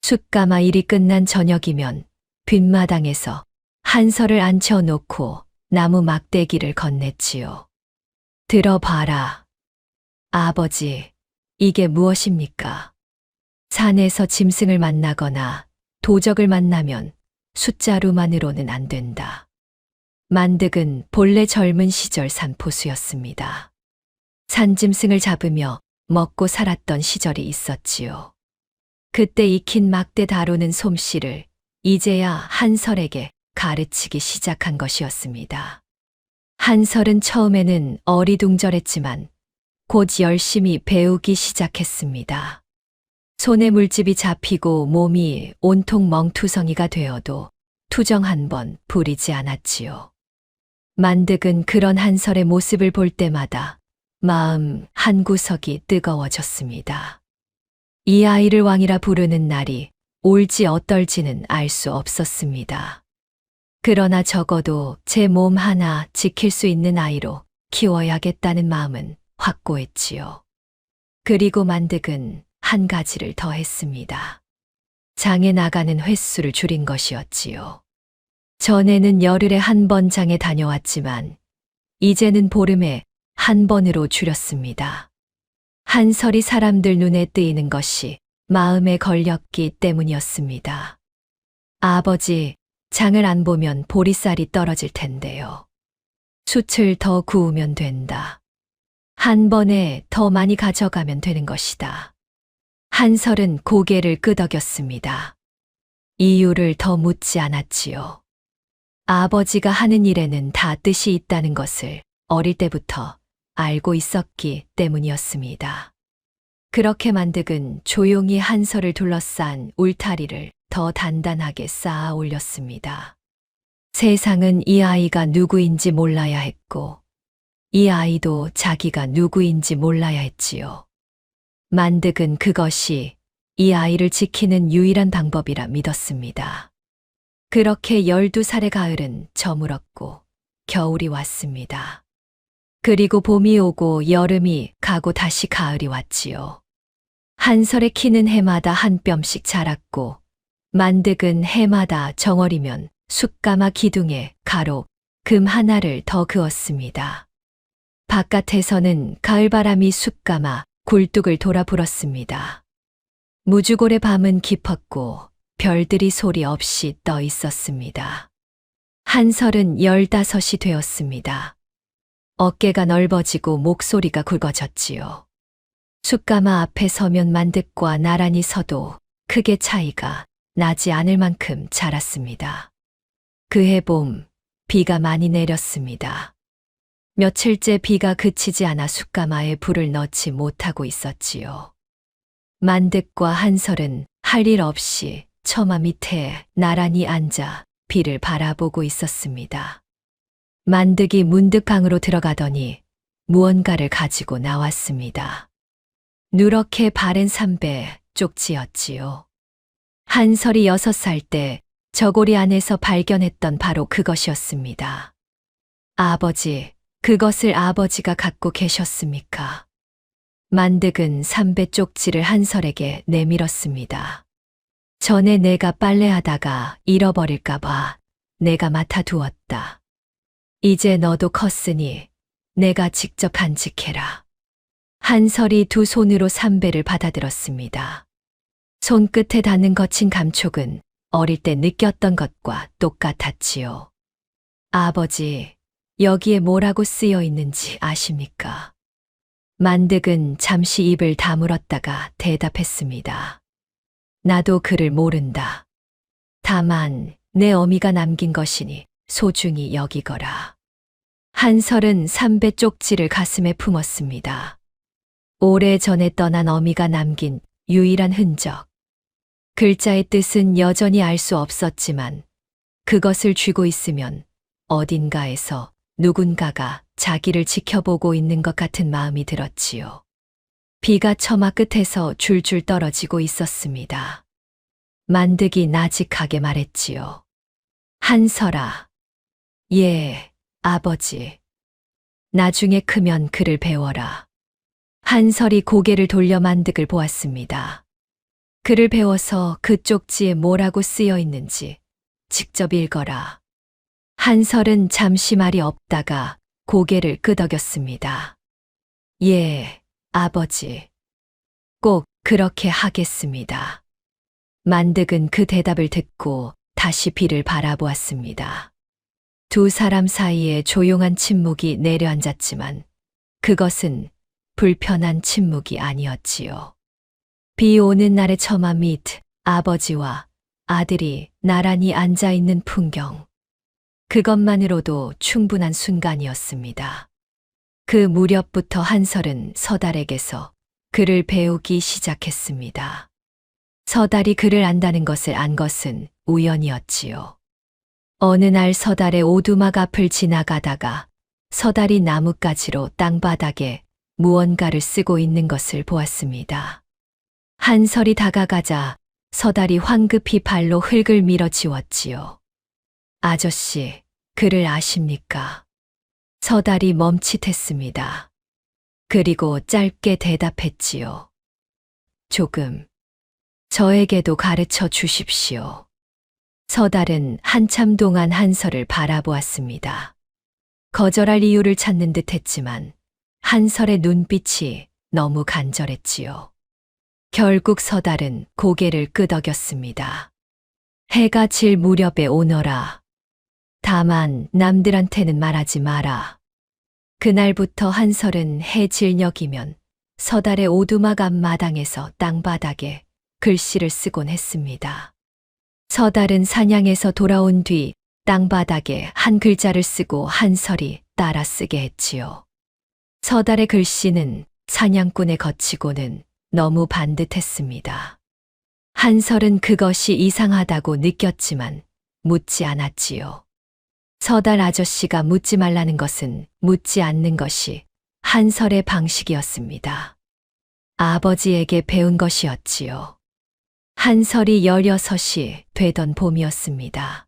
숫가마 일이 끝난 저녁이면 뒷마당에서 한설을 앉혀놓고 나무 막대기를 건넸지요. 들어봐라. 아버지, 이게 무엇입니까? 산에서 짐승을 만나거나 도적을 만나면 숫자루만으로는 안 된다. 만득은 본래 젊은 시절 산포수였습니다. 산짐승을 잡으며 먹고 살았던 시절이 있었지요. 그때 익힌 막대 다루는 솜씨를 이제야 한설에게 가르치기 시작한 것이었습니다. 한설은 처음에는 어리둥절했지만 곧 열심히 배우기 시작했습니다. 손에 물집이 잡히고 몸이 온통 멍투성이가 되어도 투정 한 번 부리지 않았지요. 만득은 그런 한설의 모습을 볼 때마다 마음 한구석이 뜨거워졌습니다. 이 아이를 왕이라 부르는 날이 올지 어떨지는 알 수 없었습니다. 그러나 적어도 제 몸 하나 지킬 수 있는 아이로 키워야겠다는 마음은 확고했지요. 그리고 만득은 한 가지를 더 했습니다. 장에 나가는 횟수를 줄인 것이었지요. 전에는 열흘에 한 번 장에 다녀왔지만 이제는 보름에 한 번으로 줄였습니다. 한설이 사람들 눈에 뜨이는 것이 마음에 걸렸기 때문이었습니다. 아버지, 장을 안 보면 보리쌀이 떨어질 텐데요. 숯을 더 구우면 된다. 한 번에 더 많이 가져가면 되는 것이다. 한설은 고개를 끄덕였습니다. 이유를 더 묻지 않았지요. 아버지가 하는 일에는 다 뜻이 있다는 것을 어릴 때부터 알고 있었기 때문이었습니다. 그렇게 만득은 조용히 한설을 둘러싼 울타리를 더 단단하게 쌓아 올렸습니다. 세상은 이 아이가 누구인지 몰라야 했고, 이 아이도 자기가 누구인지 몰라야 했지요. 만득은 그것이 이 아이를 지키는 유일한 방법이라 믿었습니다. 그렇게 12살의 가을은 저물었고 겨울이 왔습니다. 그리고 봄이 오고 여름이 가고 다시 가을이 왔지요. 한설의 키는 해마다 한 뼘씩 자랐고 만득은 해마다 정월이면 숯가마 기둥에 가로, 금 하나를 더 그었습니다. 바깥에서는 가을바람이 숯가마, 굴뚝을 돌아 불었습니다. 무주골의 밤은 깊었고 별들이 소리 없이 떠 있었습니다. 한설은 15이 되었습니다. 어깨가 넓어지고 목소리가 굵어졌지요. 숯가마 앞에 서면 만득과 나란히 서도 크게 차이가 나지 않을 만큼 자랐습니다. 그해 봄, 비가 많이 내렸습니다. 며칠째 비가 그치지 않아 숯가마에 불을 넣지 못하고 있었지요. 만득과 한설은 할 일 없이 처마 밑에 나란히 앉아 비를 바라보고 있었습니다. 만득이 문득 방으로 들어가더니 무언가를 가지고 나왔습니다. 누렇게 바랜 삼배 쪽지였지요. 한설이 6살 때 저고리 안에서 발견했던 바로 그것이었습니다. 아버지, 그것을 아버지가 갖고 계셨습니까? 만득은 삼배 쪽지를 한설에게 내밀었습니다. 전에 내가 빨래하다가 잃어버릴까봐 내가 맡아두었다. 이제 너도 컸으니 내가 직접 간직해라. 한설이 두 손으로 삼배를 받아들었습니다. 손끝에 닿는 거친 감촉은 어릴 때 느꼈던 것과 똑같았지요. 아버지, 여기에 뭐라고 쓰여 있는지 아십니까? 만득은 잠시 입을 다물었다가 대답했습니다. 나도 글을 모른다. 다만 내 어미가 남긴 것이니 소중히 여기거라. 한설은 삼배 쪽지를 가슴에 품었습니다. 오래전에 떠난 어미가 남긴 유일한 흔적. 글자의 뜻은 여전히 알 수 없었지만 그것을 쥐고 있으면 어딘가에서 누군가가 자기를 지켜보고 있는 것 같은 마음이 들었지요. 비가 처마 끝에서 줄줄 떨어지고 있었습니다. 만득이 나직하게 말했지요. 한설아. 예, 아버지. 나중에 크면 글을 배워라. 한설이 고개를 돌려 만득을 보았습니다. 글을 배워서 그 쪽지에 뭐라고 쓰여 있는지 직접 읽어라. 한설은 잠시 말이 없다가 고개를 끄덕였습니다. 예, 아버지. 꼭 그렇게 하겠습니다. 만득은 그 대답을 듣고 다시 비를 바라보았습니다. 두 사람 사이에 조용한 침묵이 내려앉았지만 그것은 불편한 침묵이 아니었지요. 비 오는 날의 처마 밑 아버지와 아들이 나란히 앉아 있는 풍경. 그것만으로도 충분한 순간이었습니다. 그 무렵부터 한설은 서달에게서 글을 배우기 시작했습니다. 서달이 글을 안다는 것을 안 것은 우연이었지요. 어느 날 서달의 오두막 앞을 지나가다가 서달이 나뭇가지로 땅바닥에 무언가를 쓰고 있는 것을 보았습니다. 한설이 다가가자 서달이 황급히 발로 흙을 밀어 지웠지요. 아저씨, 글을 아십니까? 서달이 멈칫했습니다. 그리고 짧게 대답했지요. 조금. 저에게도 가르쳐 주십시오. 서달은 한참 동안 한설을 바라보았습니다. 거절할 이유를 찾는 듯 했지만 한설의 눈빛이 너무 간절했지요. 결국 서달은 고개를 끄덕였습니다. 해가 질 무렵에 오너라. 다만 남들한테는 말하지 마라. 그날부터 한설은 해 질녘이면 서달의 오두막 앞마당에서 땅바닥에 글씨를 쓰곤 했습니다. 서달은 사냥에서 돌아온 뒤 땅바닥에 한 글자를 쓰고 한설이 따라 쓰게 했지요. 서달의 글씨는 사냥꾼의 거치고는 너무 반듯했습니다. 한설은 그것이 이상하다고 느꼈지만 묻지 않았지요. 서달 아저씨가 묻지 말라는 것은 묻지 않는 것이 한설의 방식이었습니다. 아버지에게 배운 것이었지요. 한설이 16이 되던 봄이었습니다.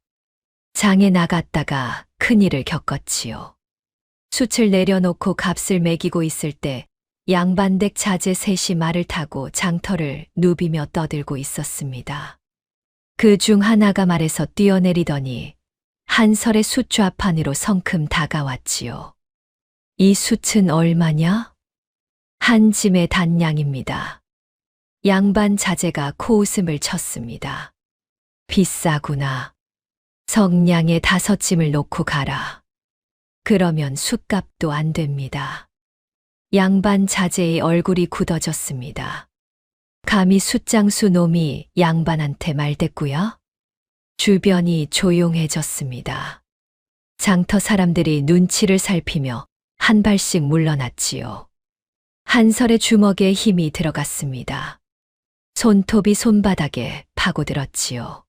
장에 나갔다가 큰일을 겪었지요. 숯을 내려놓고 값을 매기고 있을 때 양반댁 자제 셋이 말을 타고 장터를 누비며 떠들고 있었습니다. 그 중 하나가 말에서 뛰어내리더니 한설의 숯 좌판으로 성큼 다가왔지요. 이 숯은 얼마냐? 한 짐의 단량입니다. 양반 자제가 코웃음을 쳤습니다. 비싸구나. 성냥에 5짐을 놓고 가라. 그러면 숯값도 안 됩니다. 양반 자제의 얼굴이 굳어졌습니다. 감히 숫장수 놈이 양반한테 말댔구요? 주변이 조용해졌습니다. 장터 사람들이 눈치를 살피며 한 발씩 물러났지요. 한설의 주먹에 힘이 들어갔습니다. 손톱이 손바닥에 파고들었지요.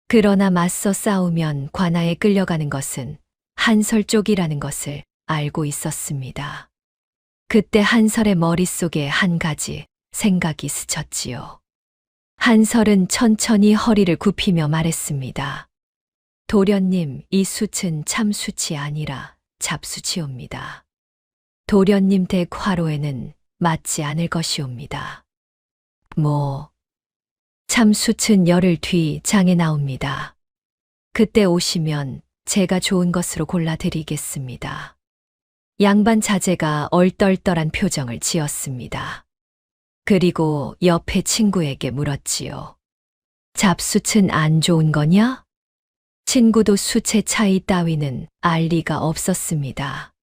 그러나 맞서 싸우면 관아에 끌려가는 것은 한설 쪽이라는 것을 알고 있었습니다. 그때 한설의 머릿속에 한 가지 생각이 스쳤지요. 한설은 천천히 허리를 굽히며 말했습니다. 도련님, 이 숯은 참 숯이 아니라 잡수치옵니다. 도련님 댁 화로에는 맞지 않을 것이옵니다. 참숯은 열흘 뒤 장에 나옵니다. 그때 오시면 제가 좋은 것으로 골라드리겠습니다. 양반 자제가 얼떨떨한 표정을 지었습니다. 그리고 옆에 친구에게 물었지요. 잡숯은 안 좋은 거냐? 친구도 숯의 차이 따위는 알 리가 없었습니다.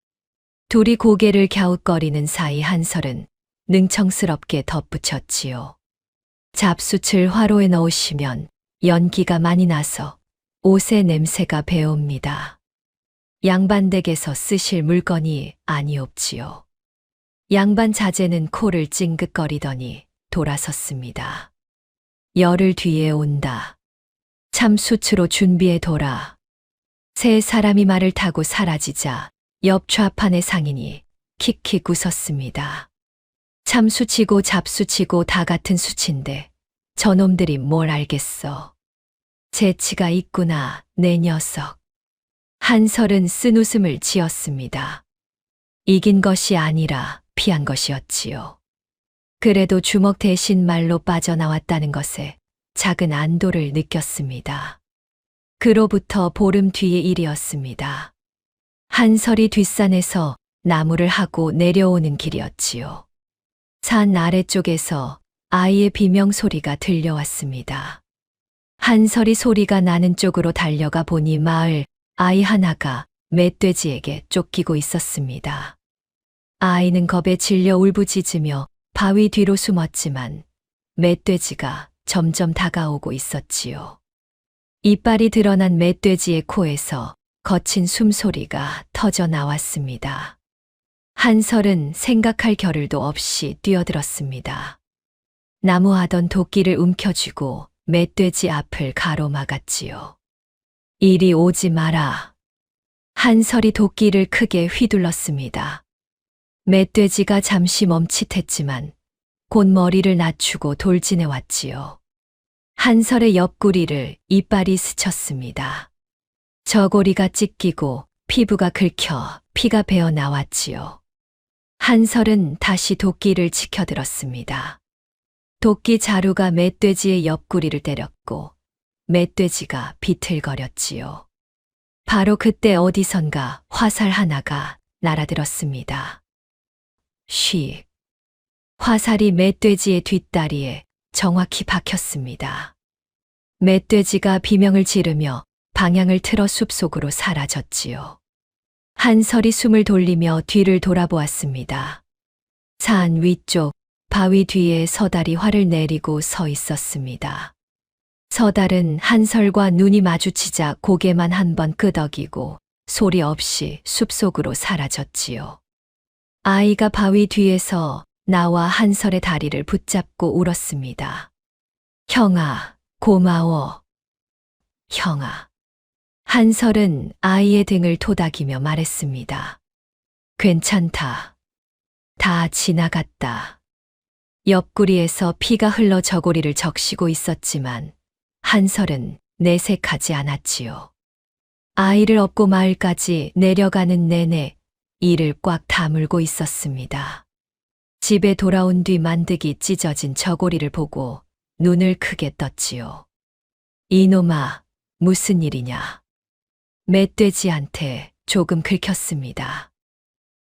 둘이 고개를 갸웃거리는 사이 한설은 능청스럽게 덧붙였지요. 잡숯을 화로에 넣으시면 연기가 많이 나서 옷의 냄새가 배옵니다. 양반댁에서 쓰실 물건이 아니옵지요. 양반 자제는 코를 찡긋거리더니 돌아섰습니다. 열흘 뒤에 온다. 참숯으로 준비해 둬라. 세 사람이 말을 타고 사라지자 옆 좌판의 상인이 킥킥 웃었습니다. 참수치고 잡수치고 다 같은 수치인데 저놈들이 뭘 알겠어. 재치가 있구나, 내 녀석. 한설은 쓴 웃음을 지었습니다. 이긴 것이 아니라 피한 것이었지요. 그래도 주먹 대신 말로 빠져나왔다는 것에 작은 안도를 느꼈습니다. 그로부터 보름 뒤의 일이었습니다. 한설이 뒷산에서 나무를 하고 내려오는 길이었지요. 산 아래쪽에서 아이의 비명 소리가 들려왔습니다. 한설이 소리가 나는 쪽으로 달려가 보니 마을 아이 하나가 멧돼지에게 쫓기고 있었습니다. 아이는 겁에 질려 울부짖으며 바위 뒤로 숨었지만 멧돼지가 점점 다가오고 있었지요. 이빨이 드러난 멧돼지의 코에서 거친 숨소리가 터져 나왔습니다. 한설은 생각할 겨를도 없이 뛰어들었습니다. 나무하던 도끼를 움켜쥐고 멧돼지 앞을 가로막았지요. 이리 오지 마라. 한설이 도끼를 크게 휘둘렀습니다. 멧돼지가 잠시 멈칫했지만 곧 머리를 낮추고 돌진해 왔지요. 한설의 옆구리를 이빨이 스쳤습니다. 저고리가 찢기고 피부가 긁혀 피가 배어 나왔지요. 한설은 다시 도끼를 치켜들었습니다. 도끼 자루가 멧돼지의 옆구리를 때렸고 멧돼지가 비틀거렸지요. 바로 그때 어디선가 화살 하나가 날아들었습니다. 쉿. 화살이 멧돼지의 뒷다리에 정확히 박혔습니다. 멧돼지가 비명을 지르며 방향을 틀어 숲속으로 사라졌지요. 한설이 숨을 돌리며 뒤를 돌아보았습니다. 산 위쪽 바위 뒤에 서달이 활을 내리고 서 있었습니다. 서달은 한설과 눈이 마주치자 고개만 한번 끄덕이고 소리 없이 숲속으로 사라졌지요. 아이가 바위 뒤에서 나와 한설의 다리를 붙잡고 울었습니다. 형아, 고마워. 형아. 한설은 아이의 등을 토닥이며 말했습니다. 괜찮다. 다 지나갔다. 옆구리에서 피가 흘러 저고리를 적시고 있었지만 한설은 내색하지 않았지요. 아이를 업고 마을까지 내려가는 내내 이를 꽉 다물고 있었습니다. 집에 돌아온 뒤 만득이 찢어진 저고리를 보고 눈을 크게 떴지요. 이놈아, 무슨 일이냐? 멧돼지한테 조금 긁혔습니다.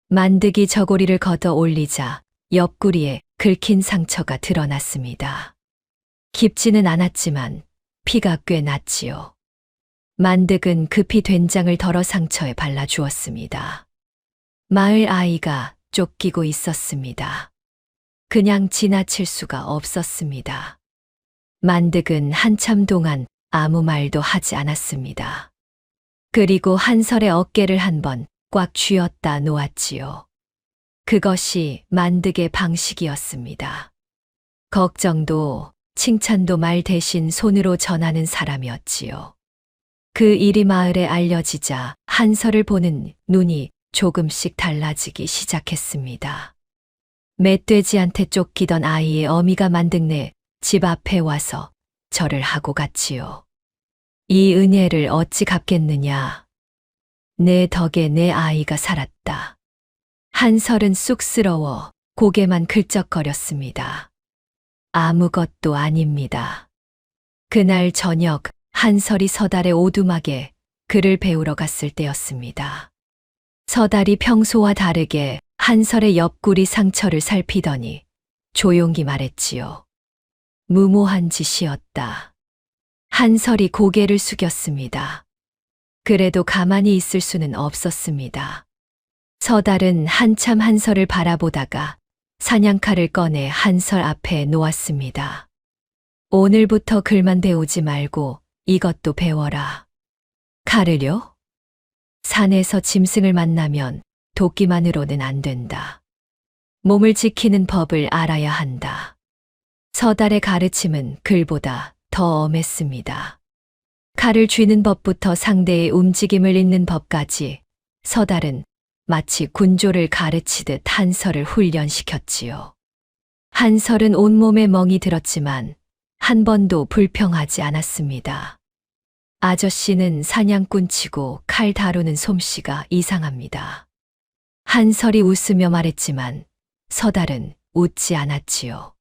만득이 저고리를 걷어 올리자 옆구리에 긁힌 상처가 드러났습니다. 깊지는 않았지만 피가 꽤 났지요. 만득은 급히 된장을 덜어 상처에 발라주었습니다. 마을 아이가 쫓기고 있었습니다. 그냥 지나칠 수가 없었습니다. 만득은 한참 동안 아무 말도 하지 않았습니다. 그리고 한설의 어깨를 한번 꽉 쥐었다 놓았지요. 그것이 만득의 방식이었습니다. 걱정도 칭찬도 말 대신 손으로 전하는 사람이었지요. 그 일이 마을에 알려지자 한설을 보는 눈이 조금씩 달라지기 시작했습니다. 멧돼지한테 쫓기던 아이의 어미가 만득네 집 앞에 와서 절을 하고 갔지요. 이 은혜를 어찌 갚겠느냐. 내 덕에 내 아이가 살았다. 한설은 쑥스러워 고개만 긁적거렸습니다. 아무것도 아닙니다. 그날 저녁 한설이 서달의 오두막에 글을 배우러 갔을 때였습니다. 서달이 평소와 다르게 한설의 옆구리 상처를 살피더니 조용히 말했지요. 무모한 짓이었다. 한설이 고개를 숙였습니다. 그래도 가만히 있을 수는 없었습니다. 서달은 한참 한설을 바라보다가 사냥칼을 꺼내 한설 앞에 놓았습니다. 오늘부터 글만 배우지 말고 이것도 배워라. 칼을요? 산에서 짐승을 만나면 도끼만으로는 안 된다. 몸을 지키는 법을 알아야 한다. 서달의 가르침은 글보다 더 엄했습니다. 칼을 쥐는 법부터 상대의 움직임을 읽는 법까지 서달은 마치 군조를 가르치듯 한설을 훈련시켰지요. 한설은 온몸에 멍이 들었지만 한 번도 불평하지 않았습니다. 아저씨는 사냥꾼치고 칼 다루는 솜씨가 이상합니다. 한설이 웃으며 말했지만 서달은 웃지 않았지요.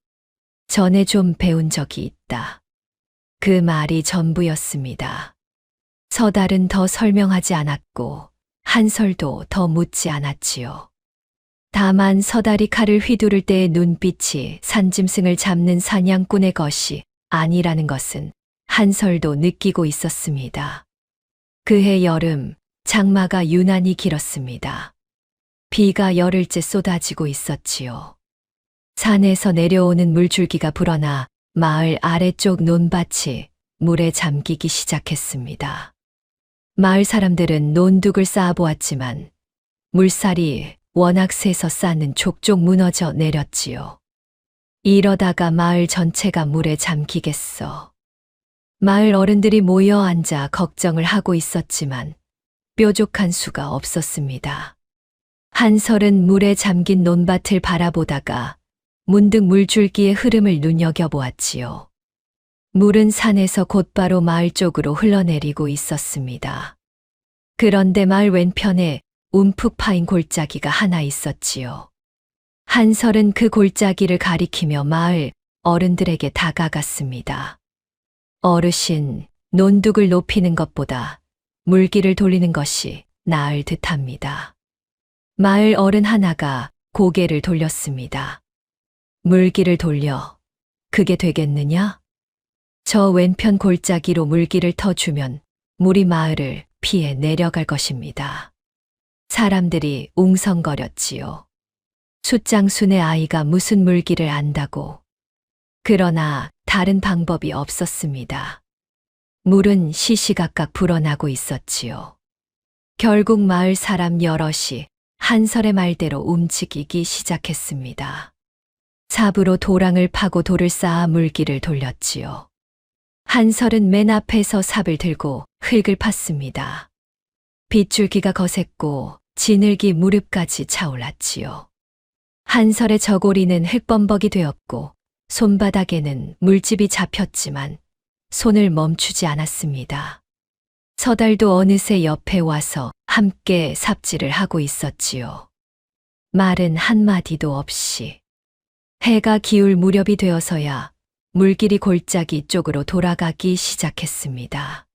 전에 좀 배운 적이 있다. 그 말이 전부였습니다. 서달은 더 설명하지 않았고 한설도 더 묻지 않았지요. 다만 서달이 칼을 휘두를 때의 눈빛이 산짐승을 잡는 사냥꾼의 것이 아니라는 것은 한설도 느끼고 있었습니다. 그해 여름 장마가 유난히 길었습니다. 비가 열흘째 쏟아지고 있었지요. 산에서 내려오는 물줄기가 불어나 마을 아래쪽 논밭이 물에 잠기기 시작했습니다. 마을 사람들은 논둑을 쌓아보았지만 물살이 워낙 세서 쌓는 족족 무너져 내렸지요. 이러다가 마을 전체가 물에 잠기겠어. 마을 어른들이 모여 앉아 걱정을 하고 있었지만 뾰족한 수가 없었습니다. 한설은 물에 잠긴 논밭을 바라보다가 문득 물줄기의 흐름을 눈여겨보았지요. 물은 산에서 곧바로 마을 쪽으로 흘러내리고 있었습니다. 그런데 마을 왼편에 움푹 파인 골짜기가 하나 있었지요. 한설은 그 골짜기를 가리키며 마을 어른들에게 다가갔습니다. 어르신, 논둑을 높이는 것보다 물기를 돌리는 것이 나을 듯합니다. 마을 어른 하나가 고개를 돌렸습니다. 물기를 돌려 그게 되겠느냐? 저 왼편 골짜기로 물기를 터주면 물이 마을을 피해 내려갈 것입니다. 사람들이 웅성거렸지요. 숫장순의 아이가 무슨 물기를 안다고. 그러나 다른 방법이 없었습니다. 물은 시시각각 불어나고 있었지요. 결국 마을 사람 여럿이 한설의 말대로 움직이기 시작했습니다. 삽으로 도랑을 파고 돌을 쌓아 물기를 돌렸지요. 한설은 맨 앞에서 삽을 들고 흙을 팠습니다. 빗줄기가 거셌고 지늘기 무릎까지 차올랐지요. 한설의 저고리는 흙범벅이 되었고 손바닥에는 물집이 잡혔지만 손을 멈추지 않았습니다. 서달도 어느새 옆에 와서 함께 삽질을 하고 있었지요. 말은 한마디도 없이. 해가 기울 무렵이 되어서야 물길이 골짜기 쪽으로 돌아가기 시작했습니다.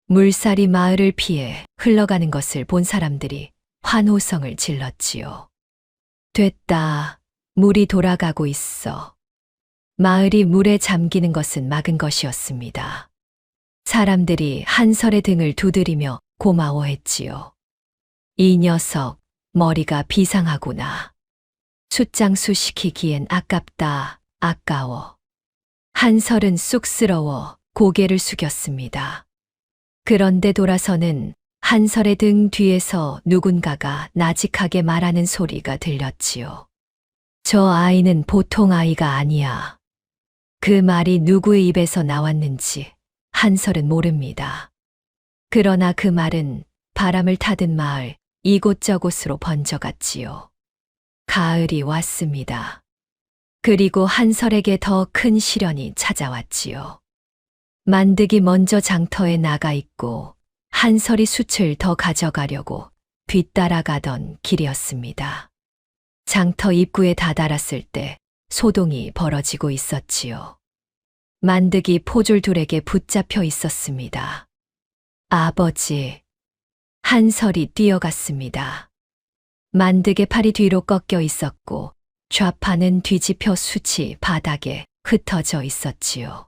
물살이 마을을 피해 흘러가는 것을 본 사람들이 환호성을 질렀지요. 됐다. 물이 돌아가고 있어. 마을이 물에 잠기는 것은 막은 것이었습니다. 사람들이 한설의 등을 두드리며 고마워했지요. 이 녀석, 머리가 비상하구나. 숫장수 시키기엔 아깝다, 아까워. 한설은 쑥스러워 고개를 숙였습니다. 그런데 돌아서는 한설의 등 뒤에서 누군가가 나직하게 말하는 소리가 들렸지요. 저 아이는 보통 아이가 아니야. 그 말이 누구의 입에서 나왔는지 한설은 모릅니다. 그러나 그 말은 바람을 타듯 마을 이곳저곳으로 번져갔지요. 가을이 왔습니다. 그리고 한설에게 더 큰 시련이 찾아왔지요. 만득이 먼저 장터에 나가 있고 한설이 숯을 더 가져가려고 뒤따라가던 길이었습니다. 장터 입구에 다다랐을 때 소동이 벌어지고 있었지요. 만득이 포졸들에게 붙잡혀 있었습니다. 아버지. 한설이 뛰어갔습니다. 만득의 팔이 뒤로 꺾여 있었고 좌판은 뒤집혀 숯이 바닥에 흩어져 있었지요.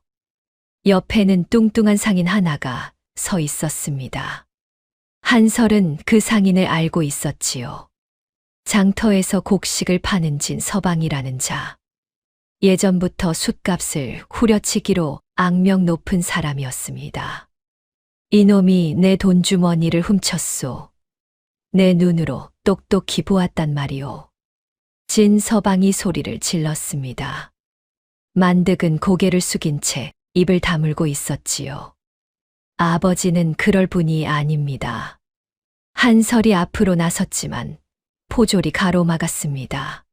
옆에는 뚱뚱한 상인 하나가 서 있었습니다. 한설은 그 상인을 알고 있었지요. 장터에서 곡식을 파는 진 서방이라는 자. 예전부터 숯값을 후려치기로 악명 높은 사람이었습니다. 이놈이 내 돈주머니를 훔쳤소. 내 눈으로 똑똑히 보았단 말이오. 진 서방이 소리를 질렀습니다. 만득은 고개를 숙인 채 입을 다물고 있었지요. 아버지는 그럴 분이 아닙니다. 한설이 앞으로 나섰지만 포졸이 가로막았습니다.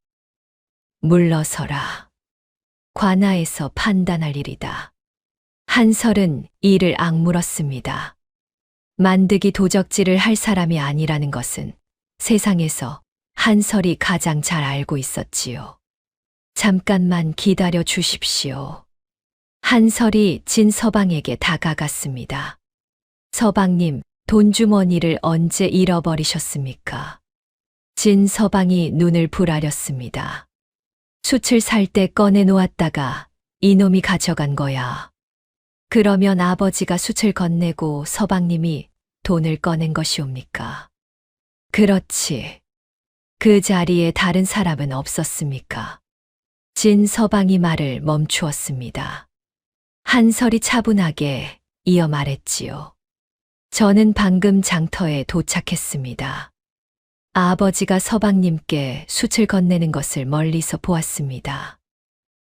물러서라. 관아에서 판단할 일이다. 한설은 이를 악물었습니다. 만득이 도적질을 할 사람이 아니라는 것은 세상에서 한설이 가장 잘 알고 있었지요. 잠깐만 기다려 주십시오. 한설이 진 서방에게 다가갔습니다. 서방님, 돈주머니를 언제 잃어버리셨습니까? 진 서방이 눈을 부라렸습니다. 숯을 살 때 꺼내 놓았다가 이놈이 가져간 거야. 그러면 아버지가 숯을 건네고 서방님이 돈을 꺼낸 것이옵니까? 그렇지. 그 자리에 다른 사람은 없었습니까? 진 서방이 말을 멈추었습니다. 한설이 차분하게 이어 말했지요. 저는 방금 장터에 도착했습니다. 아버지가 서방님께 숯을 건네는 것을 멀리서 보았습니다.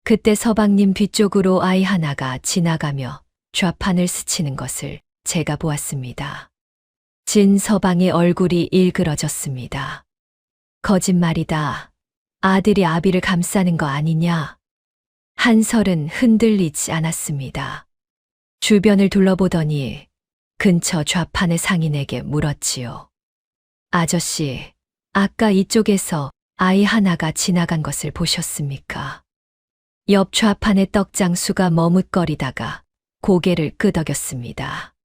그때 서방님 뒤쪽으로 아이 하나가 지나가며 좌판을 스치는 것을 제가 보았습니다. 진 서방의 얼굴이 일그러졌습니다. 거짓말이다. 아들이 아비를 감싸는 거 아니냐? 한설은 흔들리지 않았습니다. 주변을 둘러보더니 근처 좌판의 상인에게 물었지요. 아저씨, 아까 이쪽에서 아이 하나가 지나간 것을 보셨습니까? 옆 좌판의 떡장수가 머뭇거리다가 고개를 끄덕였습니다.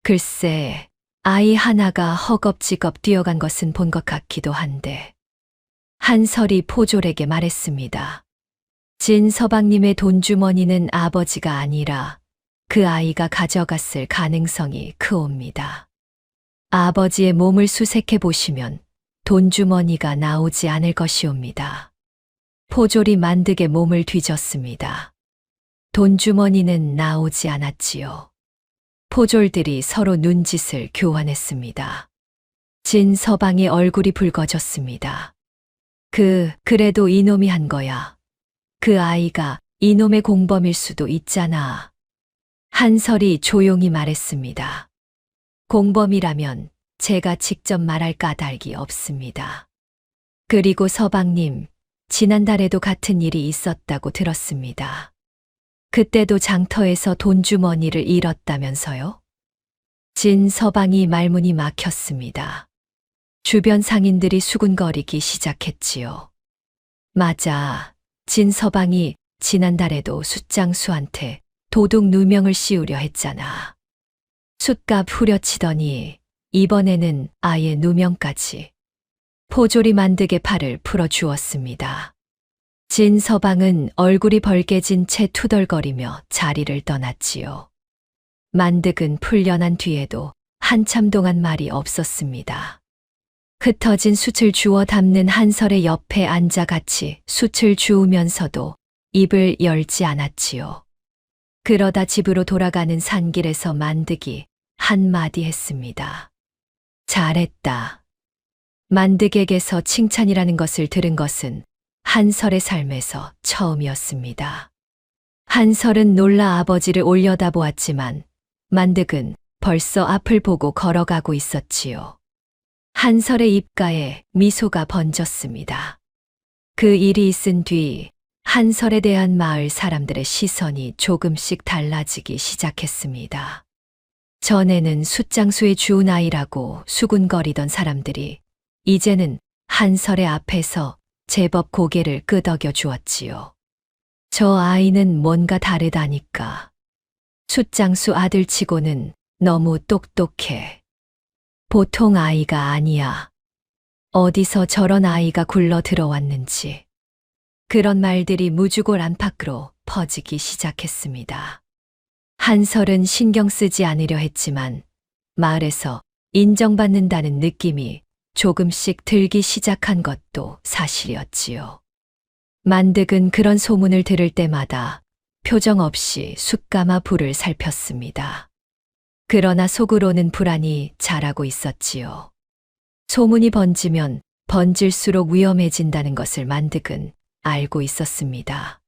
글쎄, 아이 하나가 허겁지겁 뛰어간 것은 본 것 같기도 한데. 한설이 포졸에게 말했습니다. 진 서방님의 돈주머니는 아버지가 아니라 그 아이가 가져갔을 가능성이 크옵니다. 아버지의 몸을 수색해 보시면 돈주머니가 나오지 않을 것이옵니다. 포졸이 만득의 몸을 뒤졌습니다. 돈주머니는 나오지 않았지요. 포졸들이 서로 눈짓을 교환했습니다. 진 서방의 얼굴이 붉어졌습니다. 그래도 이놈이 한 거야. 그 아이가 이놈의 공범일 수도 있잖아. 한설이 조용히 말했습니다. 공범이라면 제가 직접 말할 까닭이 없습니다. 그리고 서방님, 지난달에도 같은 일이 있었다고 들었습니다. 그때도 장터에서 돈주머니를 잃었다면서요? 진 서방이 말문이 막혔습니다. 주변 상인들이 수군거리기 시작했지요. 맞아. 진 서방이 지난달에도 숫장수한테 도둑 누명을 씌우려 했잖아. 숫값 후려치더니 이번에는 아예 누명까지. 포졸이 만득의 팔을 풀어주었습니다. 진 서방은 얼굴이 벌개진 채 투덜거리며 자리를 떠났지요. 만득은 풀려난 뒤에도 한참 동안 말이 없었습니다. 흩어진 숯을 주워 담는 한설의 옆에 앉아 같이 숯을 주우면서도 입을 열지 않았지요. 그러다 집으로 돌아가는 산길에서 만득이 한마디 했습니다. 잘했다. 만득에게서 칭찬이라는 것을 들은 것은 한설의 삶에서 처음이었습니다. 한설은 놀라 아버지를 올려다보았지만 만득은 벌써 앞을 보고 걸어가고 있었지요. 한설의 입가에 미소가 번졌습니다. 그 일이 있은 뒤 한설에 대한 마을 사람들의 시선이 조금씩 달라지기 시작했습니다. 전에는 숫장수의 주운 아이라고 수군거리던 사람들이 이제는 한설의 앞에서 제법 고개를 끄덕여 주었지요. 저 아이는 뭔가 다르다니까. 숫장수 아들치고는 너무 똑똑해. 보통 아이가 아니야. 어디서 저런 아이가 굴러 들어왔는지. 그런 말들이 무주골 안팎으로 퍼지기 시작했습니다. 한설은 신경 쓰지 않으려 했지만 마을에서 인정받는다는 느낌이 조금씩 들기 시작한 것도 사실이었지요. 만득은 그런 소문을 들을 때마다 표정 없이 숯가마 불을 살폈습니다. 그러나 속으로는 불안이 자라고 있었지요. 소문이 번지면 번질수록 위험해진다는 것을 만득은 알고 있었습니다.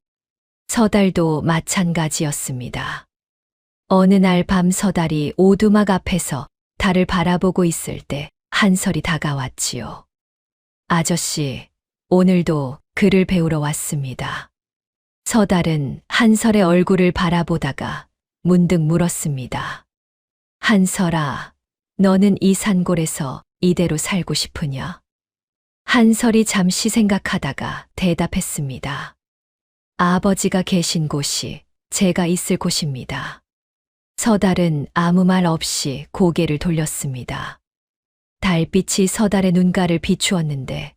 서달도 마찬가지였습니다. 어느 날 밤 서달이 오두막 앞에서 달을 바라보고 있을 때 한설이 다가왔지요. 아저씨, 오늘도 글을 배우러 왔습니다. 서달은 한설의 얼굴을 바라보다가 문득 물었습니다. 한설아, 너는 이 산골에서 이대로 살고 싶으냐? 한설이 잠시 생각하다가 대답했습니다. 아버지가 계신 곳이 제가 있을 곳입니다. 서달은 아무 말 없이 고개를 돌렸습니다. 달빛이 서달의 눈가를 비추었는데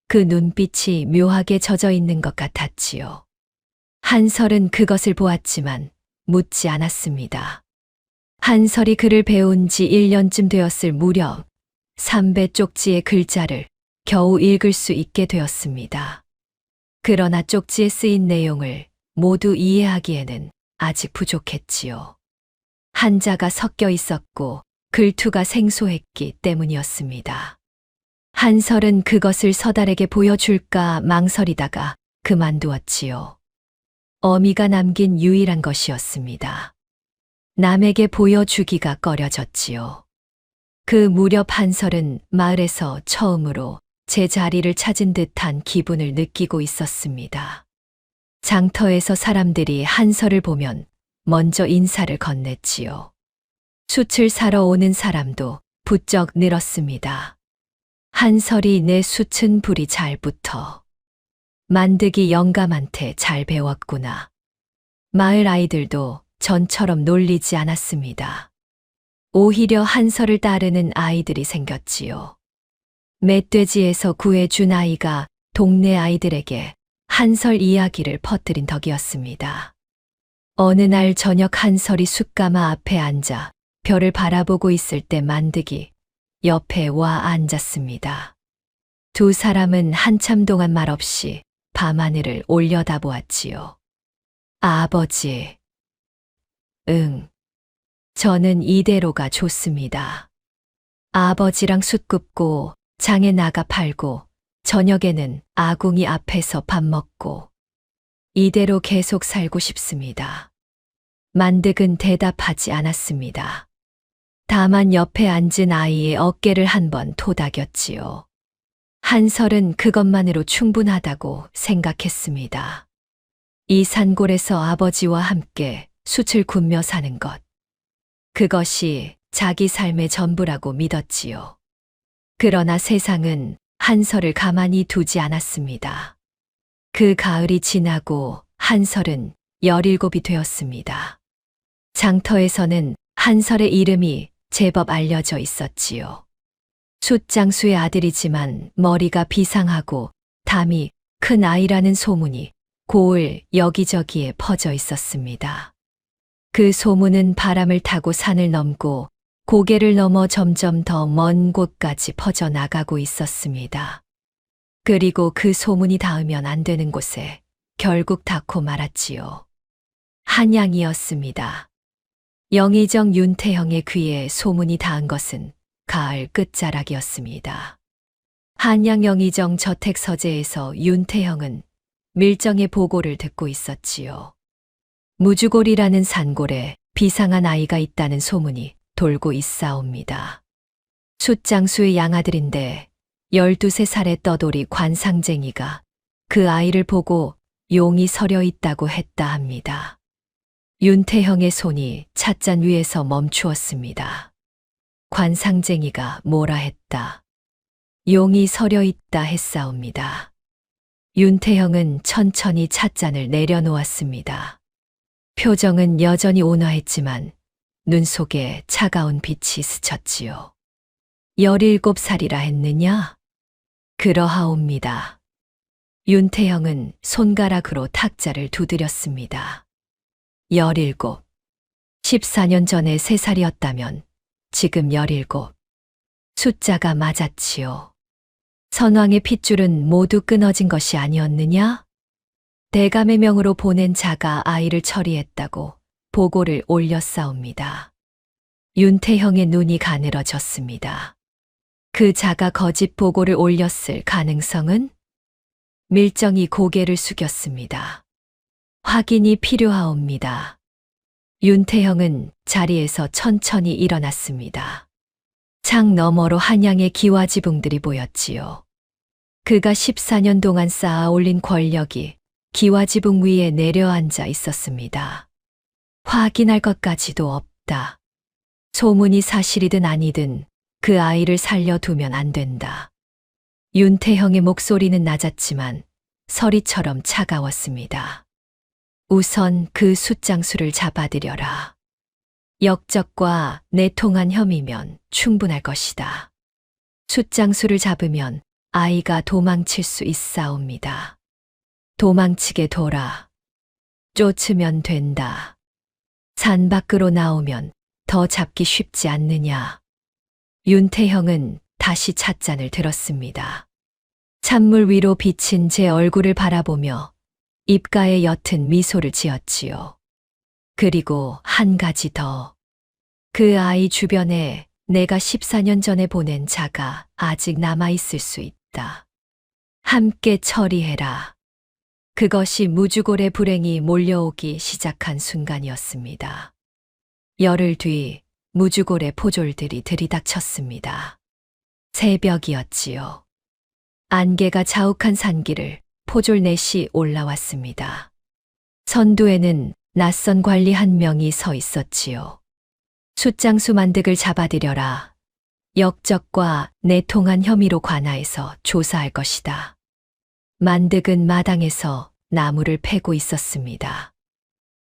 그 눈빛이 묘하게 젖어 있는 것 같았지요. 한설은 그것을 보았지만 묻지 않았습니다. 한설이 글을 배운 지 1년쯤 되었을 무렵 3배 쪽지의 글자를 겨우 읽을 수 있게 되었습니다. 그러나 쪽지에 쓰인 내용을 모두 이해하기에는 아직 부족했지요. 한자가 섞여 있었고 글투가 생소했기 때문이었습니다. 한설은 그것을 서달에게 보여줄까 망설이다가 그만두었지요. 어미가 남긴 유일한 것이었습니다. 남에게 보여주기가 꺼려졌지요. 그 무렵 한설은 마을에서 처음으로 제 자리를 찾은 듯한 기분을 느끼고 있었습니다. 장터에서 사람들이 한설을 보면 먼저 인사를 건넸지요. 숯을 사러 오는 사람도 부쩍 늘었습니다. 한설이 내 숯은 불이 잘 붙어. 만득이 영감한테 잘 배웠구나. 마을 아이들도 전처럼 놀리지 않았습니다. 오히려 한설을 따르는 아이들이 생겼지요. 멧돼지에서 구해준 아이가 동네 아이들에게 한설 이야기를 퍼뜨린 덕이었습니다. 어느 날 저녁 한설이 숯가마 앞에 앉아 별을 바라보고 있을 때 만득이 옆에 와 앉았습니다. 두 사람은 한참 동안 말없이 밤하늘을 올려다보았지요. 아버지. 응. 저는 이대로가 좋습니다. 아버지랑 숯 굽고 장에 나가 팔고 저녁에는 아궁이 앞에서 밥 먹고 이대로 계속 살고 싶습니다. 만득은 대답하지 않았습니다. 다만 옆에 앉은 아이의 어깨를 한번 토닥였지요. 한설은 그것만으로 충분하다고 생각했습니다. 이 산골에서 아버지와 함께 숯을 굽며 사는 것. 그것이 자기 삶의 전부라고 믿었지요. 그러나 세상은 한설을 가만히 두지 않았습니다. 그 가을이 지나고 한설은 17이 되었습니다. 장터에서는 한설의 이름이 제법 알려져 있었지요. 숫장수의 아들이지만 머리가 비상하고 담이 큰 아이라는 소문이 고을 여기저기에 퍼져 있었습니다. 그 소문은 바람을 타고 산을 넘고 고개를 넘어 점점 더 먼 곳까지 퍼져나가고 있었습니다. 그리고 그 소문이 닿으면 안 되는 곳에 결국 닿고 말았지요. 한양이었습니다. 영의정 윤태형의 귀에 소문이 닿은 것은 가을 끝자락이었습니다. 한양 영의정 저택 서재에서 윤태형은 밀정의 보고를 듣고 있었지요. 무주골이라는 산골에 비상한 아이가 있다는 소문이 돌고 있사옵니다. 숫장수의 양아들인데 12살의 떠돌이 관상쟁이가 그 아이를 보고 용이 서려 있다고 했다 합니다. 윤태형의 손이 찻잔 위에서 멈추었습니다. 관상쟁이가 뭐라 했다. 용이 서려 있다 했사옵니다. 윤태형은 천천히 찻잔을 내려놓았습니다. 표정은 여전히 온화했지만 눈 속에 차가운 빛이 스쳤지요. 17살이라 했느냐? 그러하옵니다. 윤태형은 손가락으로 탁자를 두드렸습니다. 17. 14년 전에 3살이었다면 지금 17. 숫자가 맞았지요. 선왕의 핏줄은 모두 끊어진 것이 아니었느냐? 대감의 명으로 보낸 자가 아이를 처리했다고 보고를 올렸사옵니다. 윤태형의 눈이 가늘어졌습니다. 그 자가 거짓 보고를 올렸을 가능성은? 밀정이 고개를 숙였습니다. 확인이 필요하옵니다. 윤태형은 자리에서 천천히 일어났습니다. 창 너머로 한양의 기와지붕들이 보였지요. 그가 14년 동안 쌓아 올린 권력이 기와지붕 위에 내려앉아 있었습니다. 확인할 것까지도 없다. 소문이 사실이든 아니든 그 아이를 살려두면 안 된다. 윤태형의 목소리는 낮았지만 서리처럼 차가웠습니다. 우선 그 숫장수를 잡아들여라. 역적과 내통한 혐의면 충분할 것이다. 숫장수를 잡으면 아이가 도망칠 수 있사옵니다. 도망치게 둬라. 쫓으면 된다. 산 밖으로 나오면 더 잡기 쉽지 않느냐. 윤태형은 다시 찻잔을 들었습니다. 찬물 위로 비친 제 얼굴을 바라보며 입가에 옅은 미소를 지었지요. 그리고 한 가지 더. 그 아이 주변에 내가 14년 전에 보낸 자가 아직 남아있을 수 있다. 함께 처리해라. 그것이 무주골의 불행이 몰려오기 시작한 순간이었습니다. 열흘 뒤 무주골의 포졸들이 들이닥쳤습니다. 새벽이었지요. 안개가 자욱한 산길을 포졸 넷이 올라왔습니다. 선두에는 낯선 관리 한 명이 서 있었지요. 숫장수 만득을 잡아들여라. 역적과 내통한 혐의로 관하여서 조사할 것이다. 만득은 마당에서 나무를 패고 있었습니다.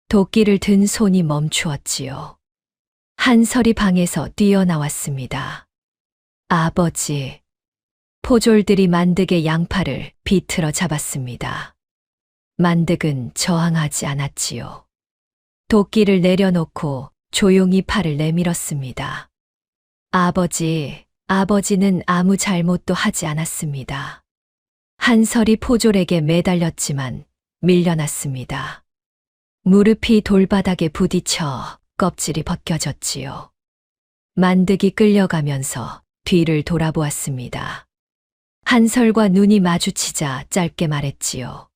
도끼를 든 손이 멈추었지요. 한설이 방에서 뛰어나왔습니다. 아버지. 포졸들이 만득의 양팔을 비틀어 잡았습니다. 만득은 저항하지 않았지요. 도끼를 내려놓고 조용히 팔을 내밀었습니다. 아버지, 아버지는 아무 잘못도 하지 않았습니다. 한설이 포졸에게 매달렸지만 밀려났습니다. 무릎이 돌바닥에 부딪혀 껍질이 벗겨졌지요. 만득이 끌려가면서 뒤를 돌아보았습니다. 한설과 눈이 마주치자 짧게 말했지요.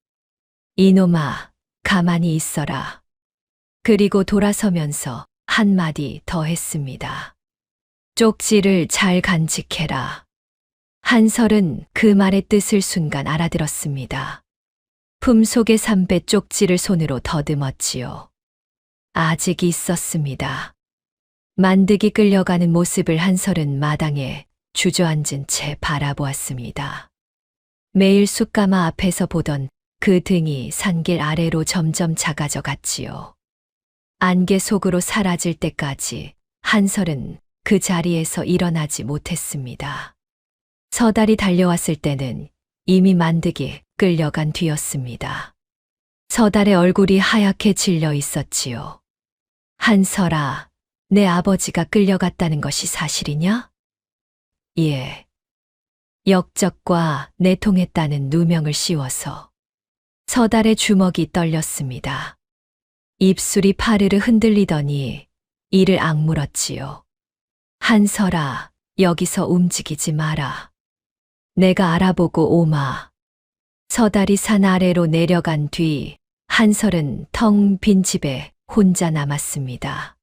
이놈아, 가만히 있어라. 그리고 돌아서면서 한마디 더 했습니다. 쪽지를 잘 간직해라. 한설은 그 말의 뜻을 순간 알아들었습니다. 품속에 삼배 쪽지를 손으로 더듬었지요. 아직 있었습니다. 만득이 끌려가는 모습을 한설은 마당에 주저앉은 채 바라보았습니다. 매일 숯가마 앞에서 보던 그 등이 산길 아래로 점점 작아져 갔지요. 안개 속으로 사라질 때까지 한설은 그 자리에서 일어나지 못했습니다. 서달이 달려왔을 때는 이미 만득이 끌려간 뒤였습니다. 서달의 얼굴이 하얗게 질려 있었지요. 한설아, 내 아버지가 끌려갔다는 것이 사실이냐? 예. 역적과 내통했다는 누명을 씌워서 서달의 주먹이 떨렸습니다. 입술이 파르르 흔들리더니 이를 악물었지요. 한설아, 여기서 움직이지 마라. 내가 알아보고 오마. 서달이 산 아래로 내려간 뒤 한설은 텅 빈 집에 혼자 남았습니다.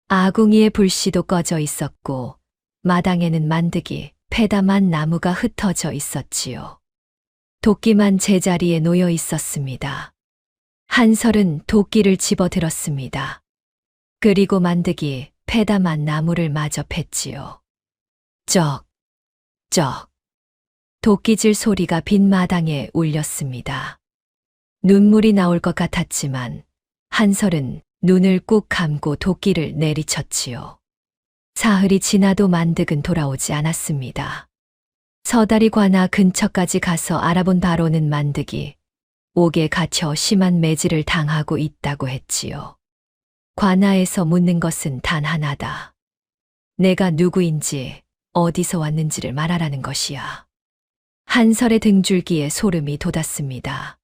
아궁이의 불씨도 꺼져 있었고 마당에는 만드기, 패담한 나무가 흩어져 있었지요. 도끼만 제자리에 놓여 있었습니다. 한설은 도끼를 집어들었습니다. 그리고 만드기, 패담한 나무를 마저 팼지요. 쩍, 쩍. 도끼질 소리가 빈 마당에 울렸습니다. 눈물이 나올 것 같았지만 한설은 눈을 꾹 감고 도끼를 내리쳤지요. 사흘이 지나도 만득은 돌아오지 않았습니다. 서달이 관아 근처까지 가서 알아본 바로는 만득이 옥에 갇혀 심한 매질을 당하고 있다고 했지요. 관아에서 묻는 것은 단 하나다. 내가 누구인지 어디서 왔는지를 말하라는 것이야. 한설의 등줄기에 소름이 돋았습니다.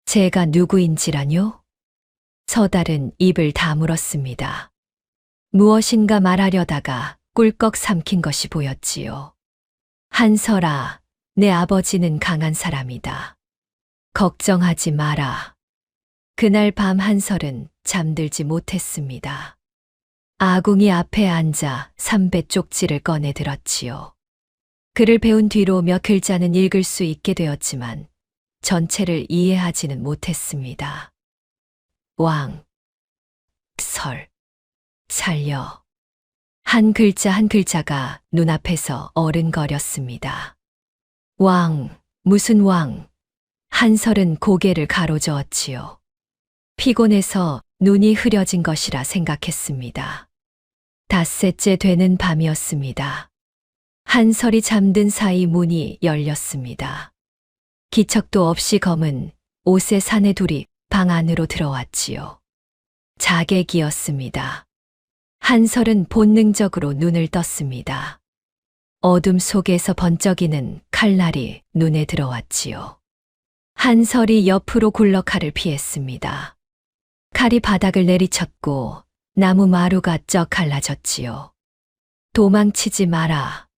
제가 누구인지라뇨? 서달은 입을 다물었습니다. 무엇인가 말하려다가 꿀꺽 삼킨 것이 보였지요. 한설아, 내 아버지는 강한 사람이다. 걱정하지 마라. 그날 밤 한설은 잠들지 못했습니다. 아궁이 앞에 앉아 삼배 쪽지를 꺼내 들었지요. 글을 배운 뒤로 몇 글자는 읽을 수 있게 되었지만 전체를 이해하지는 못했습니다. 왕, 설, 살려. 한 글자 한 글자가 눈앞에서 어른거렸습니다. 왕, 무슨 왕? 한설은 고개를 가로저었지요. 피곤해서 눈이 흐려진 것이라 생각했습니다. 닷새째 되는 밤이었습니다. 한설이 잠든 사이 문이 열렸습니다. 기척도 없이 검은 옷의 사내둘이 방 안으로 들어왔지요. 자객이었습니다. 한설은 본능적으로 눈을 떴습니다. 어둠 속에서 번쩍이는 칼날이 눈에 들어왔지요. 한설이 옆으로 굴러 칼을 피했습니다. 칼이 바닥을 내리쳤고 나무 마루가 쩍 갈라졌지요. 도망치지 마라.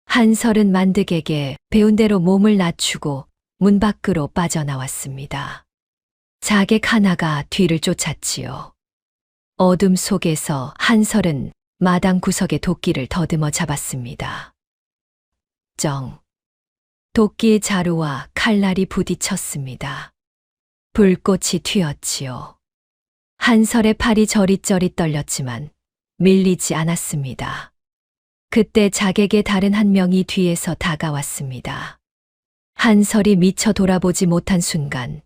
한설은 만득에게 배운 대로 몸을 낮추고 문 밖으로 빠져나왔습니다. 자객 하나가 뒤를 쫓았지요. 어둠 속에서 한설은 마당 구석에 도끼를 더듬어 잡았습니다. 정. 도끼의 자루와 칼날이 부딪혔습니다. 불꽃이 튀었지요. 한설의 팔이 저릿저릿 떨렸지만 밀리지 않았습니다. 그때 자객의 다른 한 명이 뒤에서 다가왔습니다. 한설이 미처 돌아보지 못한 순간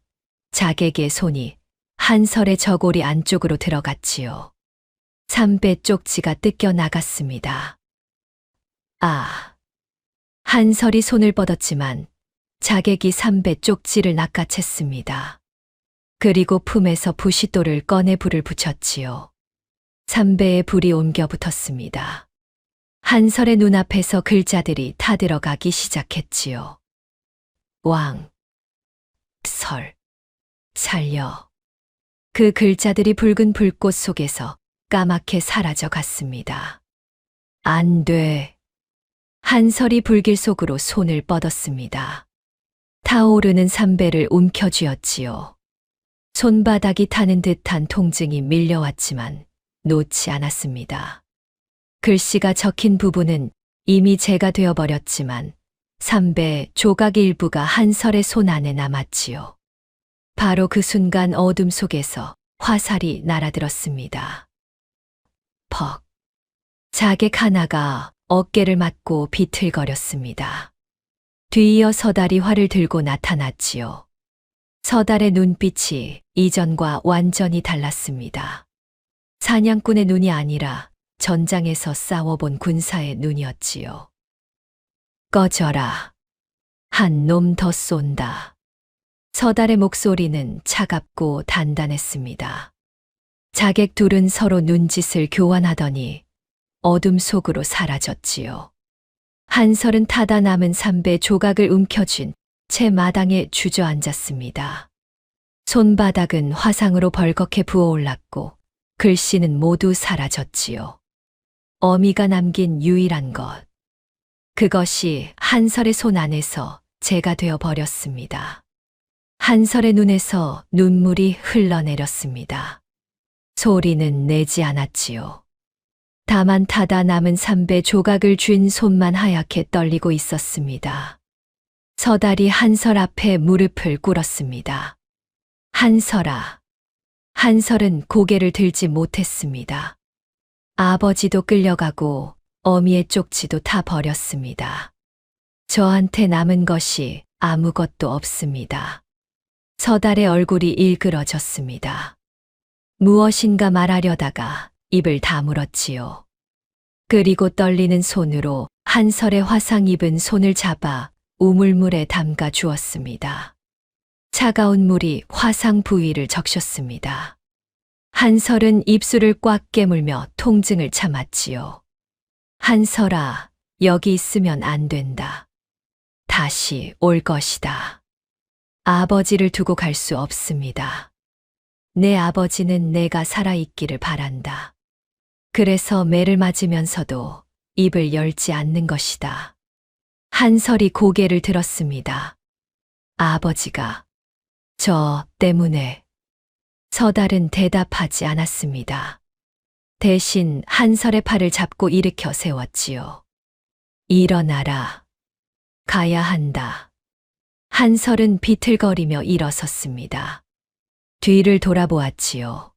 자객의 손이 한설의 저고리 안쪽으로 들어갔지요. 삼배 쪽지가 뜯겨 나갔습니다. 아! 한설이 손을 뻗었지만 자객이 삼배 쪽지를 낚아챘습니다. 그리고 품에서 부싯돌을 꺼내 불을 붙였지요. 삼배에 불이 옮겨 붙었습니다. 한설의 눈앞에서 글자들이 타들어가기 시작했지요. 왕, 설, 살려. 그 글자들이 붉은 불꽃 속에서 까맣게 사라져 갔습니다. 안 돼. 한설이 불길 속으로 손을 뻗었습니다. 타오르는 삼배를 움켜쥐었지요. 손바닥이 타는 듯한 통증이 밀려왔지만 놓지 않았습니다. 글씨가 적힌 부분은 이미 제가 되어버렸지만 삼배 조각 일부가 한설의 손 안에 남았지요. 바로 그 순간 어둠 속에서 화살이 날아들었습니다. 퍽. 자객 하나가 어깨를 맞고 비틀거렸습니다. 뒤이어 서달이 활을 들고 나타났지요. 서달의 눈빛이 이전과 완전히 달랐습니다. 사냥꾼의 눈이 아니라 전장에서 싸워본 군사의 눈이었지요. 꺼져라. 한 놈 더 쏜다. 서달의 목소리는 차갑고 단단했습니다. 자객 둘은 서로 눈짓을 교환하더니 어둠 속으로 사라졌지요. 한설은 타다 남은 삼배 조각을 움켜쥔 채 마당에 주저앉았습니다. 손바닥은 화상으로 벌겋게 부어올랐고 글씨는 모두 사라졌지요. 어미가 남긴 유일한 것. 그것이 한설의 손 안에서 재가 되어 버렸습니다. 한설의 눈에서 눈물이 흘러내렸습니다. 소리는 내지 않았지요. 다만 타다 남은 삼배 조각을 쥔 손만 하얗게 떨리고 있었습니다. 서달이 한설 앞에 무릎을 꿇었습니다. 한설아. 한설은 고개를 들지 못했습니다. 아버지도 끌려가고 어미의 쪽지도 다 버렸습니다. 저한테 남은 것이 아무것도 없습니다. 서달의 얼굴이 일그러졌습니다. 무엇인가 말하려다가 입을 다물었지요. 그리고 떨리는 손으로 한설의 화상 입은 손을 잡아 우물물에 담가 주었습니다. 차가운 물이 화상 부위를 적셨습니다. 한설은 입술을 꽉 깨물며 통증을 참았지요. 한설아, 여기 있으면 안 된다. 다시 올 것이다. 아버지를 두고 갈 수 없습니다. 내 아버지는 내가 살아있기를 바란다. 그래서 매를 맞으면서도 입을 열지 않는 것이다. 한설이 고개를 들었습니다. 아버지가 저 때문에. 서달은 대답하지 않았습니다. 대신 한설의 팔을 잡고 일으켜 세웠지요. 일어나라. 가야 한다. 한설은 비틀거리며 일어섰습니다. 뒤를 돌아보았지요.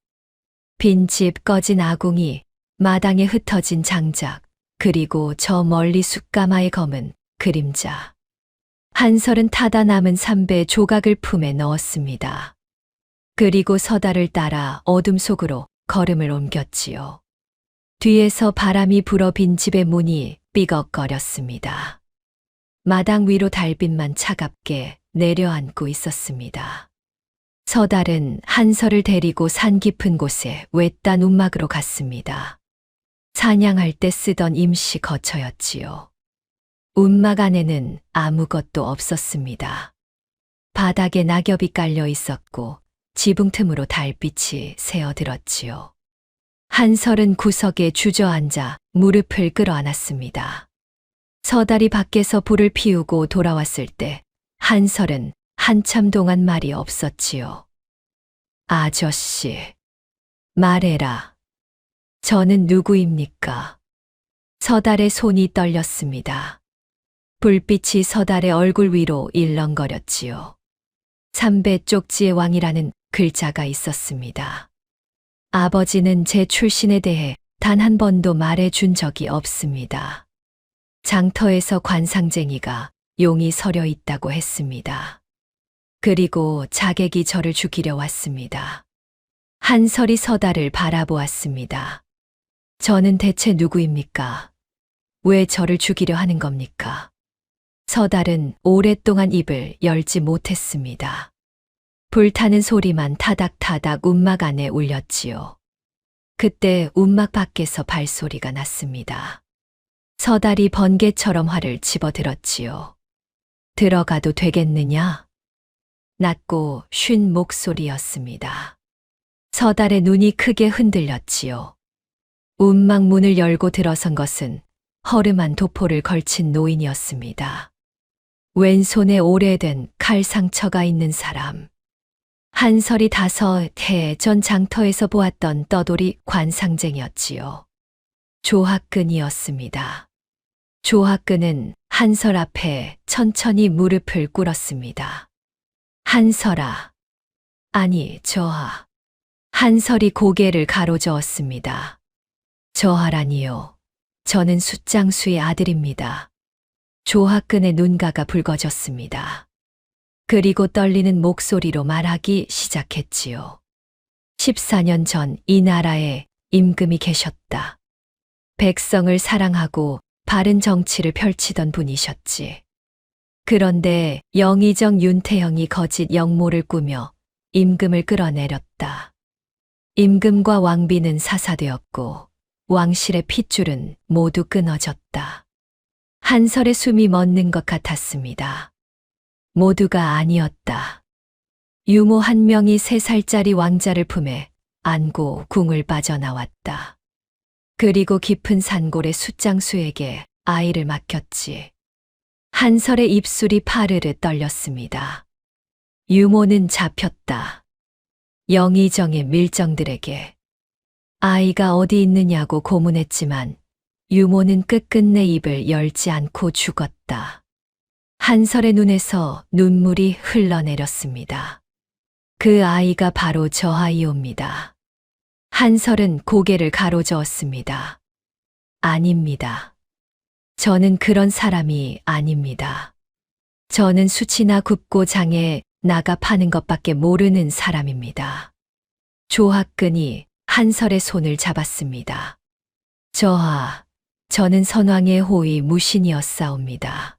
빈집 꺼진 아궁이, 마당에 흩어진 장작, 그리고 저 멀리 숯가마에 검은 그림자. 한설은 타다 남은 삼배 조각을 품에 넣었습니다. 그리고 서달을 따라 어둠 속으로 걸음을 옮겼지요. 뒤에서 바람이 불어 빈집의 문이 삐걱거렸습니다. 마당 위로 달빛만 차갑게 내려앉고 있었습니다. 서달은 한설을 데리고 산 깊은 곳에 외딴 움막으로 갔습니다. 사냥할 때 쓰던 임시 거처였지요. 움막 안에는 아무것도 없었습니다. 바닥에 낙엽이 깔려 있었고 지붕 틈으로 달빛이 새어들었지요. 한설은 구석에 주저앉아 무릎을 끌어안았습니다. 서달이 밖에서 불을 피우고 돌아왔을 때 한설은 한참 동안 말이 없었지요. 아저씨, 말해라. 저는 누구입니까? 서달의 손이 떨렸습니다. 불빛이 서달의 얼굴 위로 일렁거렸지요. 삼배 쪽지의 왕이라는 글자가 있었습니다. 아버지는 제 출신에 대해 단 한 번도 말해 준 적이 없습니다. 장터에서 관상쟁이가 용이 서려 있다고 했습니다. 그리고 자객이 저를 죽이려 왔습니다. 한설이 서달을 바라보았습니다. 저는 대체 누구입니까? 왜 저를 죽이려 하는 겁니까? 서달은 오랫동안 입을 열지 못했습니다. 불타는 소리만 타닥타닥 움막 안에 울렸지요. 그때 움막 밖에서 발소리가 났습니다. 서달이 번개처럼 활을 집어들었지요. 들어가도 되겠느냐? 낮고 쉰 목소리였습니다. 서달의 눈이 크게 흔들렸지요. 움막 문을 열고 들어선 것은 허름한 도포를 걸친 노인이었습니다. 왼손에 오래된 칼 상처가 있는 사람. 한설이 5해 전 장터에서 보았던 떠돌이 관상쟁이였지요. 조학근이었습니다. 조학근은 한설 앞에 천천히 무릎을 꿇었습니다. 한설아. 아니, 저하. 한설이 고개를 가로저었습니다. 저하라니요. 저는 숫장수의 아들입니다. 조학근의 눈가가 붉어졌습니다. 그리고 떨리는 목소리로 말하기 시작했지요. 14년 전 이 나라에 임금이 계셨다. 백성을 사랑하고 바른 정치를 펼치던 분이셨지. 그런데 영의정 윤태형이 거짓 역모를 꾸며 임금을 끌어내렸다. 임금과 왕비는 사사되었고 왕실의 핏줄은 모두 끊어졌다. 한설의 숨이 멎는 것 같았습니다. 모두가 아니었다. 유모 한 명이 3살짜리 왕자를 품에 안고 궁을 빠져나왔다. 그리고 깊은 산골의 숫장수에게 아이를 맡겼지. 한설의 입술이 파르르 떨렸습니다. 유모는 잡혔다. 영의정의 밀정들에게 아이가 어디 있느냐고 고문했지만 유모는 끝끝내 입을 열지 않고 죽었다. 한설의 눈에서 눈물이 흘러내렸습니다. 그 아이가 바로 저 아이옵니다. 한설은 고개를 가로저었습니다. 아닙니다. 저는 그런 사람이 아닙니다. 저는 수치나 굽고 장에 나가 파는 것밖에 모르는 사람입니다. 조학근이 한설의 손을 잡았습니다. 저는 선왕의 호위 무신이었사옵니다.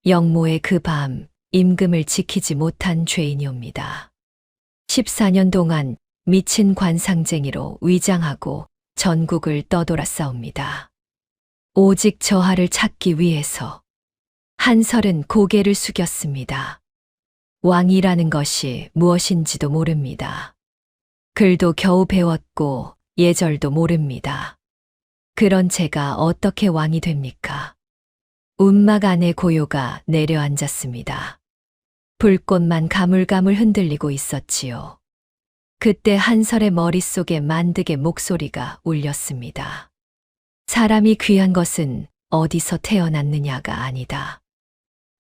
영모의 그 밤 임금을 지키지 못한 죄인이옵니다. 14년 동안 미친 관상쟁이로 위장하고 전국을 떠돌았사옵니다. 오직 저하를 찾기 위해서. 한설은 고개를 숙였습니다. 왕이라는 것이 무엇인지도 모릅니다. 글도 겨우 배웠고 예절도 모릅니다. 그런 제가 어떻게 왕이 됩니까? 움막 안에 고요가 내려앉았습니다. 불꽃만 가물가물 흔들리고 있었지요. 그때 한설의 머릿속에 만득의 목소리가 울렸습니다. 사람이 귀한 것은 어디서 태어났느냐가 아니다.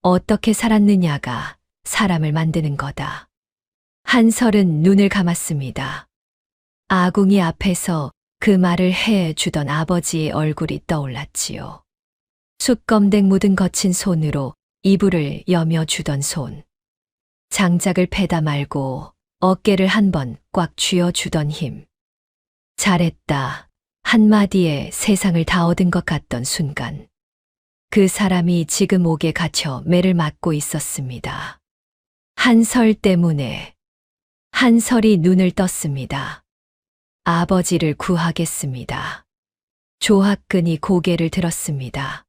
어떻게 살았느냐가 사람을 만드는 거다. 한설은 눈을 감았습니다. 아궁이 앞에서 그 말을 해주던 아버지의 얼굴이 떠올랐지요. 숯검댕 묻은 거친 손으로 이불을 여며주던 손. 장작을 패다 말고 어깨를 한 번 꽉 쥐어주던 힘. 잘했다. 한마디에 세상을 다 얻은 것 같던 순간. 그 사람이 지금 옥에 갇혀 매를 맞고 있었습니다. 한설 때문에. 한설이 눈을 떴습니다. 아버지를 구하겠습니다. 조학근이 고개를 들었습니다.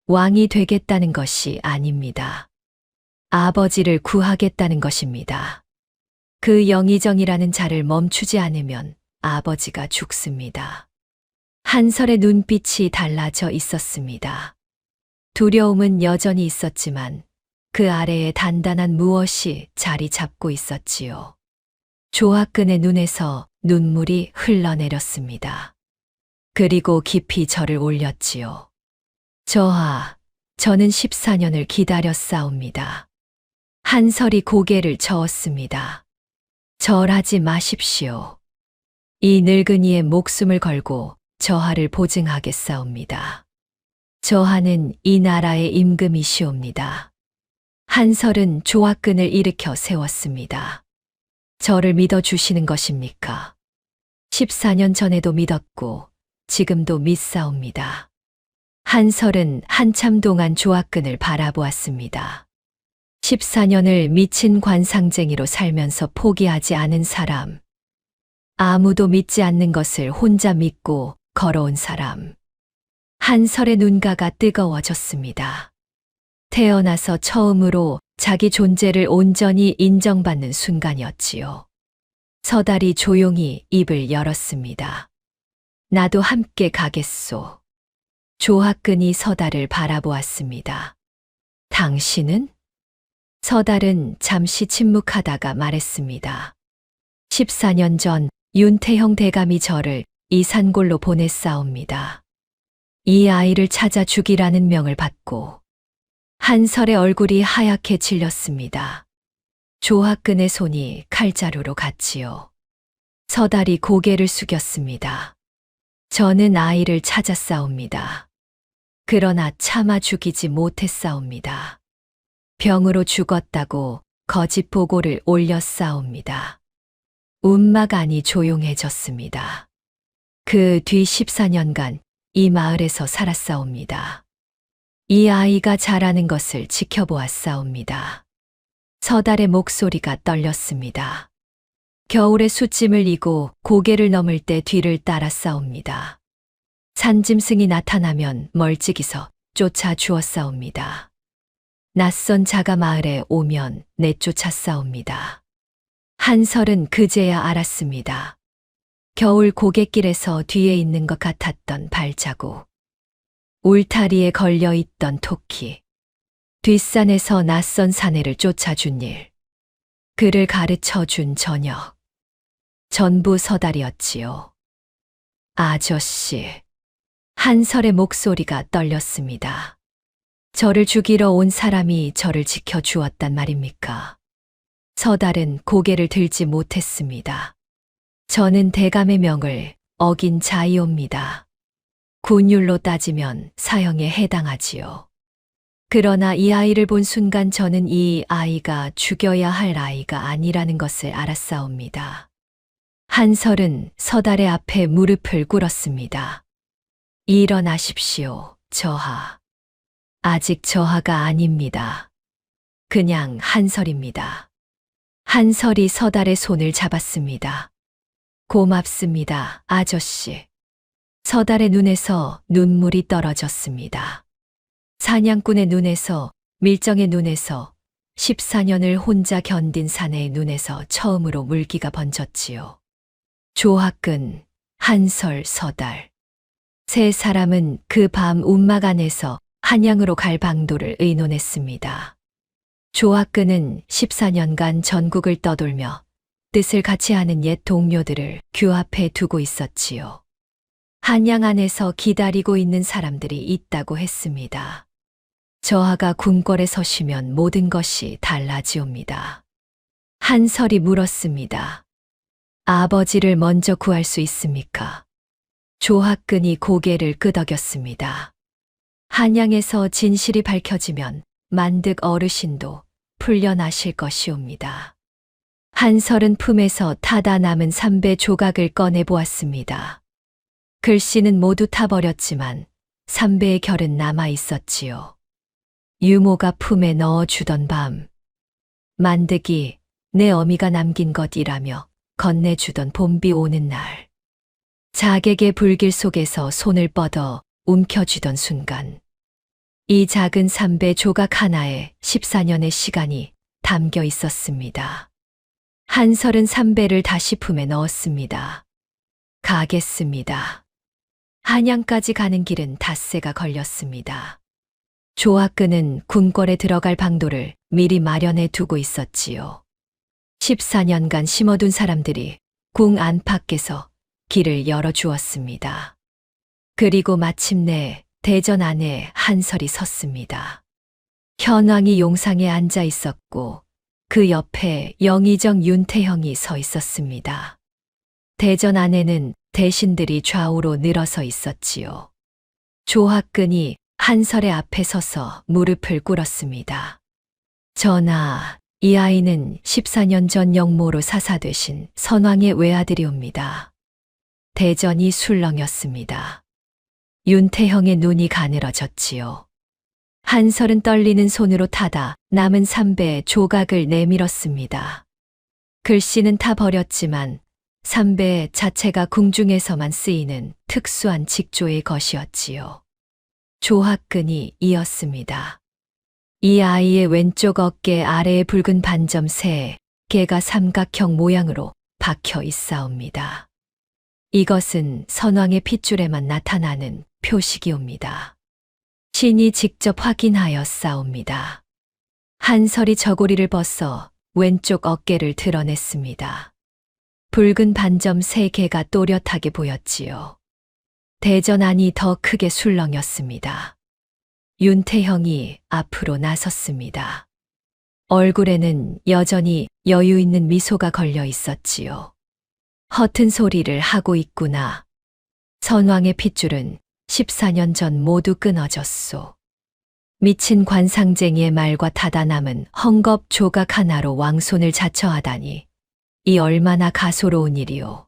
왕이 되겠다는 것이 아닙니다. 아버지를 구하겠다는 것입니다. 그 영의정이라는 자를 멈추지 않으면 아버지가 죽습니다. 한설의 눈빛이 달라져 있었습니다. 두려움은 여전히 있었지만 그 아래에 단단한 무엇이 자리 잡고 있었지요. 조학근의 눈에서 눈물이 흘러내렸습니다. 그리고 깊이 절을 올렸지요. 저는 14년을 기다렸사옵니다. 한설이 고개를 저었습니다. 절하지 마십시오. 이 늙은이의 목숨을 걸고 저하를 보증하겠사옵니다. 저하는 이 나라의 임금이시옵니다. 한설은 조학근을 일으켜 세웠습니다. 저를 믿어주시는 것입니까? 14년 전에도 믿었고 지금도 믿사옵니다. 한설은 한참 동안 조학근을 바라보았습니다. 14년을 미친 관상쟁이로 살면서 포기하지 않은 사람. 아무도 믿지 않는 것을 혼자 믿고 걸어온 사람. 한설의 눈가가 뜨거워졌습니다. 태어나서 처음으로 자기 존재를 온전히 인정받는 순간이었지요. 서달이 조용히 입을 열었습니다. 나도 함께 가겠소. 조학근이 서달을 바라보았습니다. 당신은? 서달은 잠시 침묵하다가 말했습니다. 14년 전 윤태형 대감이 저를 이 산골로 보냈사옵니다. 이 아이를 찾아 죽이라는 명을 받고. 한설의 얼굴이 하얗게 질렸습니다. 조학근의 손이 칼자루로 갔지요. 서달이 고개를 숙였습니다. 저는 아이를 찾았사옵니다. 그러나 차마 죽이지 못했사옵니다. 병으로 죽었다고 거짓 보고를 올렸사옵니다. 움막 안이 조용해졌습니다. 그 뒤 14년간 이 마을에서 살았사옵니다. 이 아이가 자라는 것을 지켜보았사옵니다. 서달의 목소리가 떨렸습니다. 겨울에 숯짐을 이고 고개를 넘을 때 뒤를 따라 싸웁니다. 산짐승이 나타나면 멀찍이서 쫓아 주워 싸웁니다. 낯선 자가 마을에 오면 내쫓아 싸웁니다. 한설은 그제야 알았습니다. 겨울 고갯길에서 뒤에 있는 것 같았던 발자국. 울타리에 걸려 있던 토끼. 뒷산에서 낯선 사내를 쫓아준 일. 그를 가르쳐 준 저녁. 전부 서달이었지요. 아저씨. 한설의 목소리가 떨렸습니다. 저를 죽이러 온 사람이 저를 지켜주었단 말입니까? 서달은 고개를 들지 못했습니다. 저는 대감의 명을 어긴 자이옵니다. 군율로 따지면 사형에 해당하지요. 그러나 이 아이를 본 순간 저는 이 아이가 죽여야 할 아이가 아니라는 것을 알았사옵니다. 한설은 서달의 앞에 무릎을 꿇었습니다. 일어나십시오, 저하. 아직 저하가 아닙니다. 그냥 한설입니다. 한설이 서달의 손을 잡았습니다. 고맙습니다, 아저씨. 서달의 눈에서 눈물이 떨어졌습니다. 사냥꾼의 눈에서, 밀정의 눈에서, 14년을 혼자 견딘 사내의 눈에서 처음으로 물기가 번졌지요. 조학근, 한설, 서달. 세 사람은 그 밤 움막 안에서 한양으로 갈 방도를 의논했습니다. 조학근은 14년간 전국을 떠돌며 뜻을 같이 하는 옛 동료들을 규합해 두고 있었지요. 한양 안에서 기다리고 있는 사람들이 있다고 했습니다. 저하가 궁궐에 서시면 모든 것이 달라지옵니다. 한설이 물었습니다. 아버지를 먼저 구할 수 있습니까? 조학근이 고개를 끄덕였습니다. 한양에서 진실이 밝혀지면 만득 어르신도 풀려나실 것이옵니다. 한설은 품에서 타다 남은 삼배 조각을 꺼내 보았습니다. 글씨는 모두 타버렸지만 삼배의 결은 남아 있었지요. 유모가 품에 넣어주던 밤. 만득이 내 어미가 남긴 것이라며 건네주던 봄비 오는 날. 자객의 불길 속에서 손을 뻗어 움켜쥐던 순간. 이 작은 삼배 조각 하나에 14년의 시간이 담겨 있었습니다. 한설은 삼배를 다시 품에 넣었습니다. 가겠습니다. 한양까지 가는 길은 닷새가 걸렸습니다. 조학근은 궁궐에 들어갈 방도를 미리 마련해 두고 있었지요. 14년간 심어둔 사람들이 궁 안팎에서 길을 열어주었습니다. 그리고 마침내 대전 안에 한설이 섰습니다. 현왕이 용상에 앉아 있었고 그 옆에 영의정 윤태형이 서 있었습니다. 대전 안에는 대신들이 좌우로 늘어서 있었지요. 조학근이 한설의 앞에 서서 무릎을 꿇었습니다. 전하, 이 아이는 14년 전 영모로 사사되신 선왕의 외아들이옵니다. 대전이 술렁였습니다. 윤태형의 눈이 가늘어졌지요. 한설은 떨리는 손으로 타다 남은 삼배의 조각을 내밀었습니다. 글씨는 타 버렸지만 삼배 자체가 궁중에서만 쓰이는 특수한 직조의 것이었지요. 조학근이 이었습니다. 이 아이의 왼쪽 어깨 아래에 붉은 반점 세 개가 삼각형 모양으로 박혀 있사옵니다. 이것은 선왕의 핏줄에만 나타나는 표식이옵니다. 신이 직접 확인하였사옵니다. 한설이 저고리를 벗어 왼쪽 어깨를 드러냈습니다. 붉은 반점 세 개가 또렷하게 보였지요. 대전 안이 더 크게 술렁였습니다. 윤태형이 앞으로 나섰습니다. 얼굴에는 여전히 여유 있는 미소가 걸려 있었지요. 허튼 소리를 하고 있구나. 선왕의 핏줄은 14년 전 모두 끊어졌소. 미친 관상쟁이의 말과 타다 남은 헝겊 조각 하나로 왕손을 자처하다니 이 얼마나 가소로운 일이오.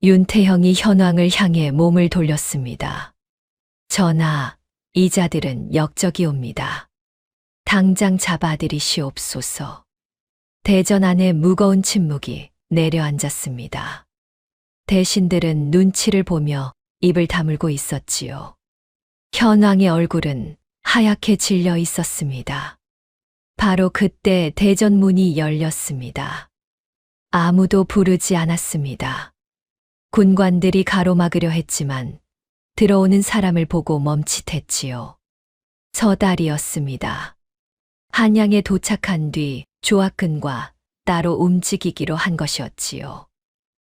윤태형이 현왕을 향해 몸을 돌렸습니다. 전하, 이 자들은 역적이옵니다. 당장 잡아들이시옵소서. 대전 안의 무거운 침묵이 내려앉았습니다. 대신들은 눈치를 보며 입을 다물고 있었지요. 현왕의 얼굴은 하얗게 질려 있었습니다. 바로 그때 대전문이 열렸습니다. 아무도 부르지 않았습니다. 군관들이 가로막으려 했지만 들어오는 사람을 보고 멈칫했지요. 서달이었습니다. 한양에 도착한 뒤 조학근과 따로 움직이기로 한 것이었지요.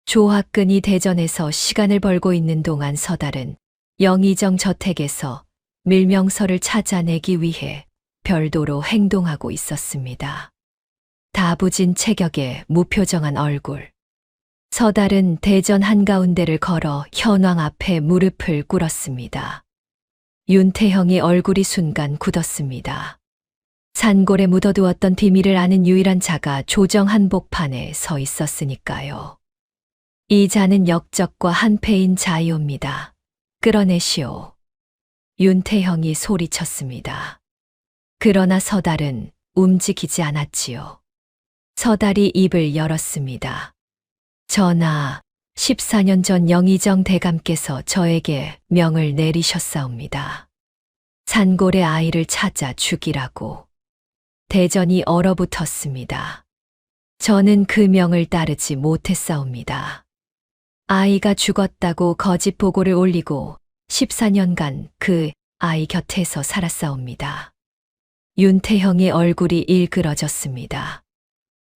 조학근이 대전에서 시간을 벌고 있는 동안 서달은 영의정 저택에서 밀명서를 찾아내기 위해 별도로 행동하고 있었습니다. 다부진 체격에 무표정한 얼굴. 서달은 대전 한가운데를 걸어 현왕 앞에 무릎을 꿇었습니다. 윤태형의 얼굴이 순간 굳었습니다. 산골에 묻어두었던 비밀을 아는 유일한 자가 조정 한복판에 서 있었으니까요. 이 자는 역적과 한패인 자이옵니다. 끌어내시오. 윤태형이 소리쳤습니다. 그러나 서달은 움직이지 않았지요. 서달이 입을 열었습니다. 전하, 14년 전 영의정 대감께서 저에게 명을 내리셨사옵니다. 산골의 아이를 찾아 죽이라고. 대전이 얼어붙었습니다. 저는 그 명을 따르지 못했사옵니다. 아이가 죽었다고 거짓 보고를 올리고 14년간 그 아이 곁에서 살았사옵니다. 윤태형의 얼굴이 일그러졌습니다.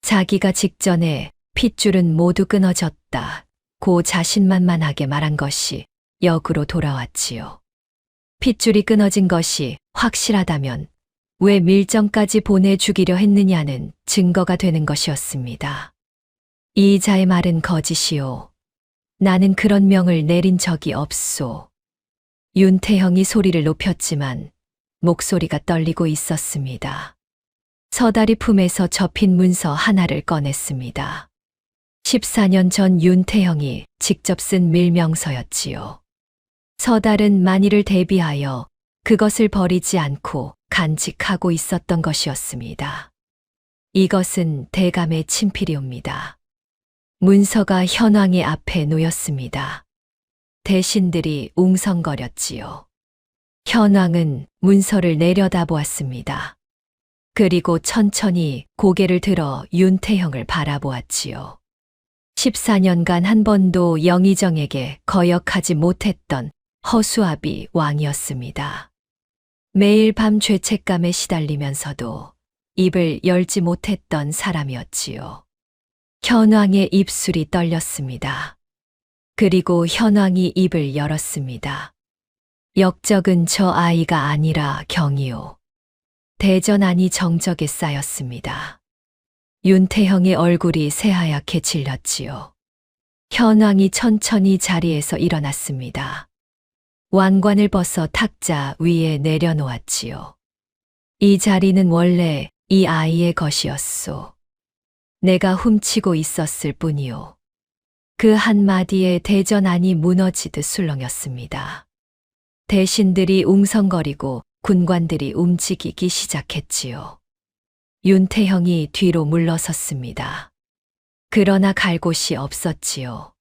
자기가 직전에 핏줄은 모두 끊어졌다. 고 자신만만하게 말한 것이 역으로 돌아왔지요. 핏줄이 끊어진 것이 확실하다면 왜 밀정까지 보내 죽이려 했느냐는 증거가 되는 것이었습니다. 이 자의 말은 거짓이요. 나는 그런 명을 내린 적이 없소. 윤태형이 소리를 높였지만 목소리가 떨리고 있었습니다. 서달이 품에서 접힌 문서 하나를 꺼냈습니다. 14년 전 윤태형이 직접 쓴 밀명서였지요. 서달은 만일을 대비하여 그것을 버리지 않고 간직하고 있었던 것이었습니다. 이것은 대감의 친필이옵니다. 문서가 현왕의 앞에 놓였습니다. 대신들이 웅성거렸지요. 현왕은 문서를 내려다보았습니다. 그리고 천천히 고개를 들어 윤태형을 바라보았지요. 14년간 한 번도 영의정에게 거역하지 못했던 허수아비 왕이었습니다. 매일 밤 죄책감에 시달리면서도 입을 열지 못했던 사람이었지요. 현왕의 입술이 떨렸습니다. 그리고 현왕이 입을 열었습니다. 역적은 저 아이가 아니라 경이요. 대전안이 정적에 쌓였습니다. 윤태형의 얼굴이 새하얗게 질렸지요. 현왕이 천천히 자리에서 일어났습니다. 왕관을 벗어 탁자 위에 내려놓았지요. 이 자리는 원래 이 아이의 것이었소. 내가 훔치고 있었을 뿐이요. 그 한마디에 대전안이 무너지듯 술렁였습니다. 대신들이 웅성거리고 군관들이 움직이기 시작했지요. 윤태형이 뒤로 물러섰습니다. 그러나 갈 곳이 없었지요.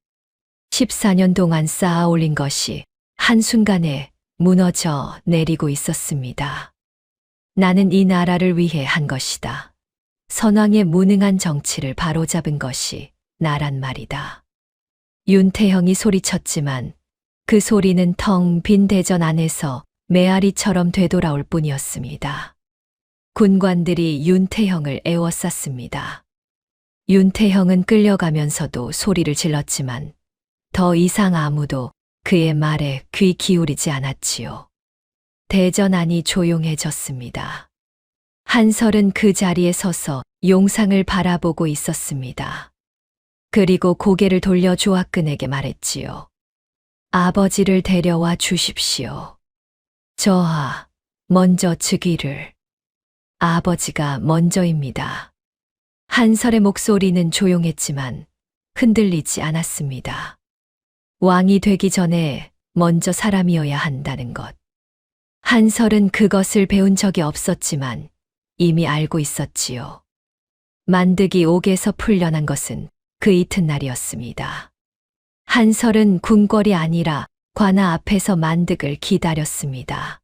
14년 동안 쌓아 올린 것이 한순간에 무너져 내리고 있었습니다. 나는 이 나라를 위해 한 것이다. 선왕의 무능한 정치를 바로잡은 것이 나란 말이다. 윤태형이 소리쳤지만 그 소리는 텅 빈 대전 안에서 메아리처럼 되돌아올 뿐이었습니다. 군관들이 윤태형을 에워쌌습니다. 윤태형은 끌려가면서도 소리를 질렀지만 더 이상 아무도 그의 말에 귀 기울이지 않았지요. 대전안이 조용해졌습니다. 한설은 그 자리에 서서 용상을 바라보고 있었습니다. 그리고 고개를 돌려 조학근에게 말했지요. 아버지를 데려와 주십시오. 저하, 먼저 즉위를. 아버지가 먼저입니다. 한설의 목소리는 조용했지만 흔들리지 않았습니다. 왕이 되기 전에 먼저 사람이어야 한다는 것. 한설은 그것을 배운 적이 없었지만 이미 알고 있었지요. 만득이 옥에서 풀려난 것은 그 이튿날이었습니다. 한설은 궁궐이 아니라 관아 앞에서 만득을 기다렸습니다.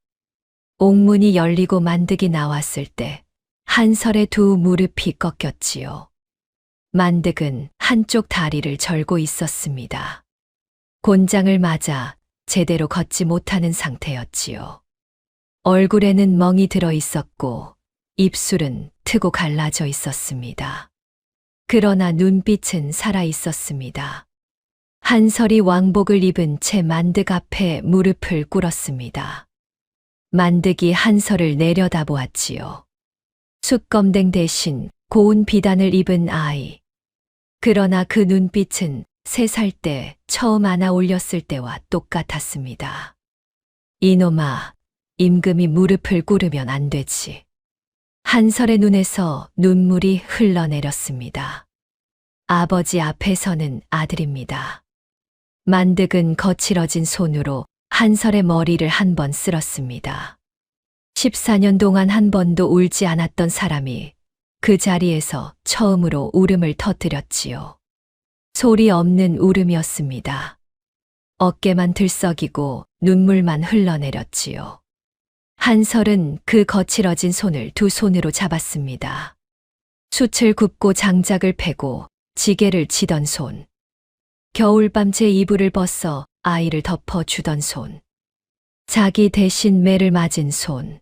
옥문이 열리고 만득이 나왔을 때 한설의 두 무릎이 꺾였지요. 만득은 한쪽 다리를 절고 있었습니다. 곤장을 맞아 제대로 걷지 못하는 상태였지요. 얼굴에는 멍이 들어 있었고 입술은 트고 갈라져 있었습니다. 그러나 눈빛은 살아 있었습니다. 한설이 왕복을 입은 채 만득 앞에 무릎을 꿇었습니다. 만득이 한설을 내려다보았지요. 숯검댕 대신 고운 비단을 입은 아이. 그러나 그 눈빛은 3살 때 처음 안아 올렸을 때와 똑같았습니다. 이놈아, 임금이 무릎을 꿇으면 안 되지. 한설의 눈에서 눈물이 흘러내렸습니다. 아버지 앞에서는 아들입니다. 만득은 거칠어진 손으로 한설의 머리를 한 번 쓸었습니다. 14년 동안 한 번도 울지 않았던 사람이 그 자리에서 처음으로 울음을 터뜨렸지요. 소리 없는 울음이었습니다. 어깨만 들썩이고 눈물만 흘러내렸지요. 한설은 그 거칠어진 손을 두 손으로 잡았습니다. 숯을 굽고 장작을 패고 지게를 치던 손. 겨울밤 제 이불을 벗어 아이를 덮어주던 손. 자기 대신 매를 맞은 손.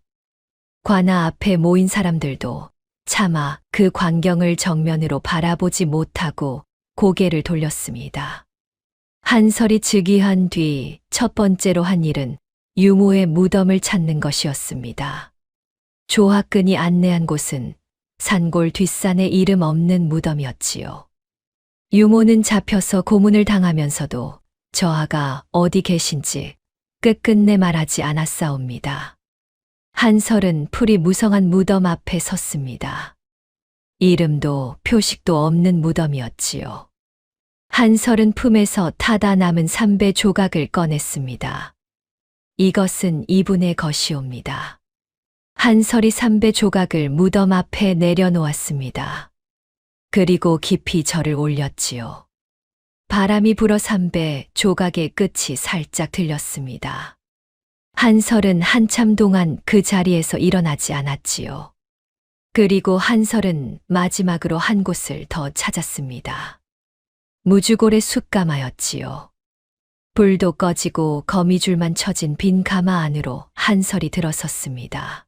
관아 앞에 모인 사람들도 차마 그 광경을 정면으로 바라보지 못하고 고개를 돌렸습니다. 한설이 즉위한 뒤 첫 번째로 한 일은 유모의 무덤을 찾는 것이었습니다. 조학근이 안내한 곳은 산골 뒷산에 이름 없는 무덤이었지요. 유모는 잡혀서 고문을 당하면서도 저하가 어디 계신지 끝끝내 말하지 않았사옵니다. 한설은 풀이 무성한 무덤 앞에 섰습니다. 이름도 표식도 없는 무덤이었지요. 한설은 품에서 타다 남은 3배 조각을 꺼냈습니다. 이것은 이분의 것이옵니다. 한설이 3배 조각을 무덤 앞에 내려놓았습니다. 그리고 깊이 절을 올렸지요. 바람이 불어 3배 조각의 끝이 살짝 들렸습니다. 한설은 한참 동안 그 자리에서 일어나지 않았지요. 그리고 한설은 마지막으로 한 곳을 더 찾았습니다. 무주골의 숯가마였지요. 불도 꺼지고 거미줄만 쳐진 빈 가마 안으로 한설이 들어섰습니다.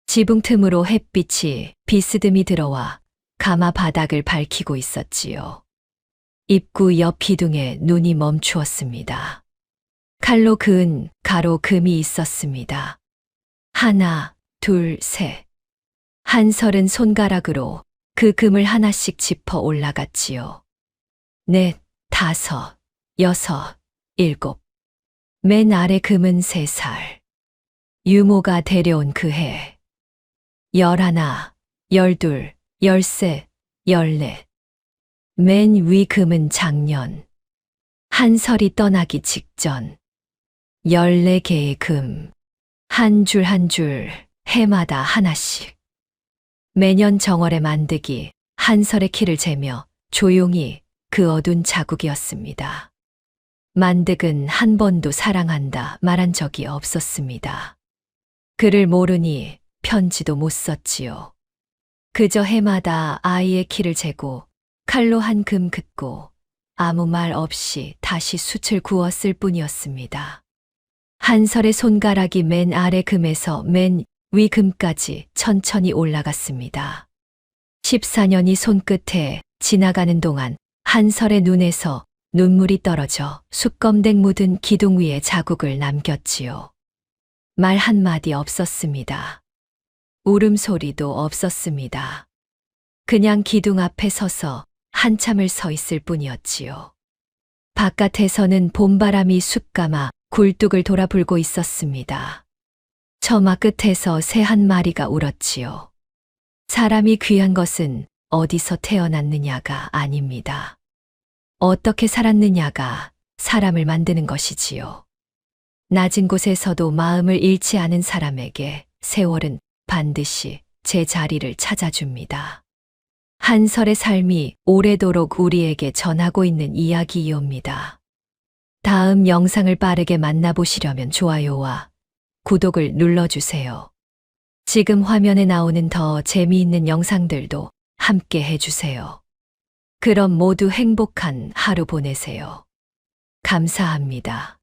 지붕 틈으로 햇빛이 비스듬히 들어와 가마 바닥을 밝히고 있었지요. 입구 옆 기둥에 눈이 멈추었습니다. 칼로 그은 가로 금이 있었습니다. 하나, 둘, 셋. 한설은 손가락으로 그 금을 하나씩 짚어 올라갔지요. 넷, 다섯, 여섯, 일곱. 맨 아래 금은 3살. 유모가 데려온 그 해. 11, 12, 13, 14. 맨 위 금은 작년. 한설이 떠나기 직전. 14개의 금. 한 줄 한 줄 해마다 하나씩. 매년 정월에 만득이 한설의 키를 재며 조용히 그 어두운 자국이었습니다. 만득은 한 번도 사랑한다 말한 적이 없었습니다. 그를 모르니 편지도 못 썼지요. 그저 해마다 아이의 키를 재고 칼로 한 금 긋고 아무 말 없이 다시 숯을 구웠을 뿐이었습니다. 한설의 손가락이 맨 아래 금에서 맨 위 금까지 천천히 올라갔습니다. 14년이 손끝에 지나가는 동안 한설의 눈에서 눈물이 떨어져 숯검댕 묻은 기둥 위에 자국을 남겼지요. 말 한마디 없었습니다. 울음소리도 없었습니다. 그냥 기둥 앞에 서서 한참을 서 있을 뿐이었지요. 바깥에서는 봄바람이 숯가마 굴뚝을 돌아 불고 있었습니다. 처마 끝에서 새 한 마리가 울었지요. 사람이 귀한 것은 어디서 태어났느냐가 아닙니다. 어떻게 살았느냐가 사람을 만드는 것이지요. 낮은 곳에서도 마음을 잃지 않은 사람에게 세월은 반드시 제 자리를 찾아줍니다. 한설의 삶이 오래도록 우리에게 전하고 있는 이야기이옵니다. 다음 영상을 빠르게 만나보시려면 좋아요와 구독을 눌러주세요. 지금 화면에 나오는 더 재미있는 영상들도 함께 해주세요. 그럼 모두 행복한 하루 보내세요. 감사합니다.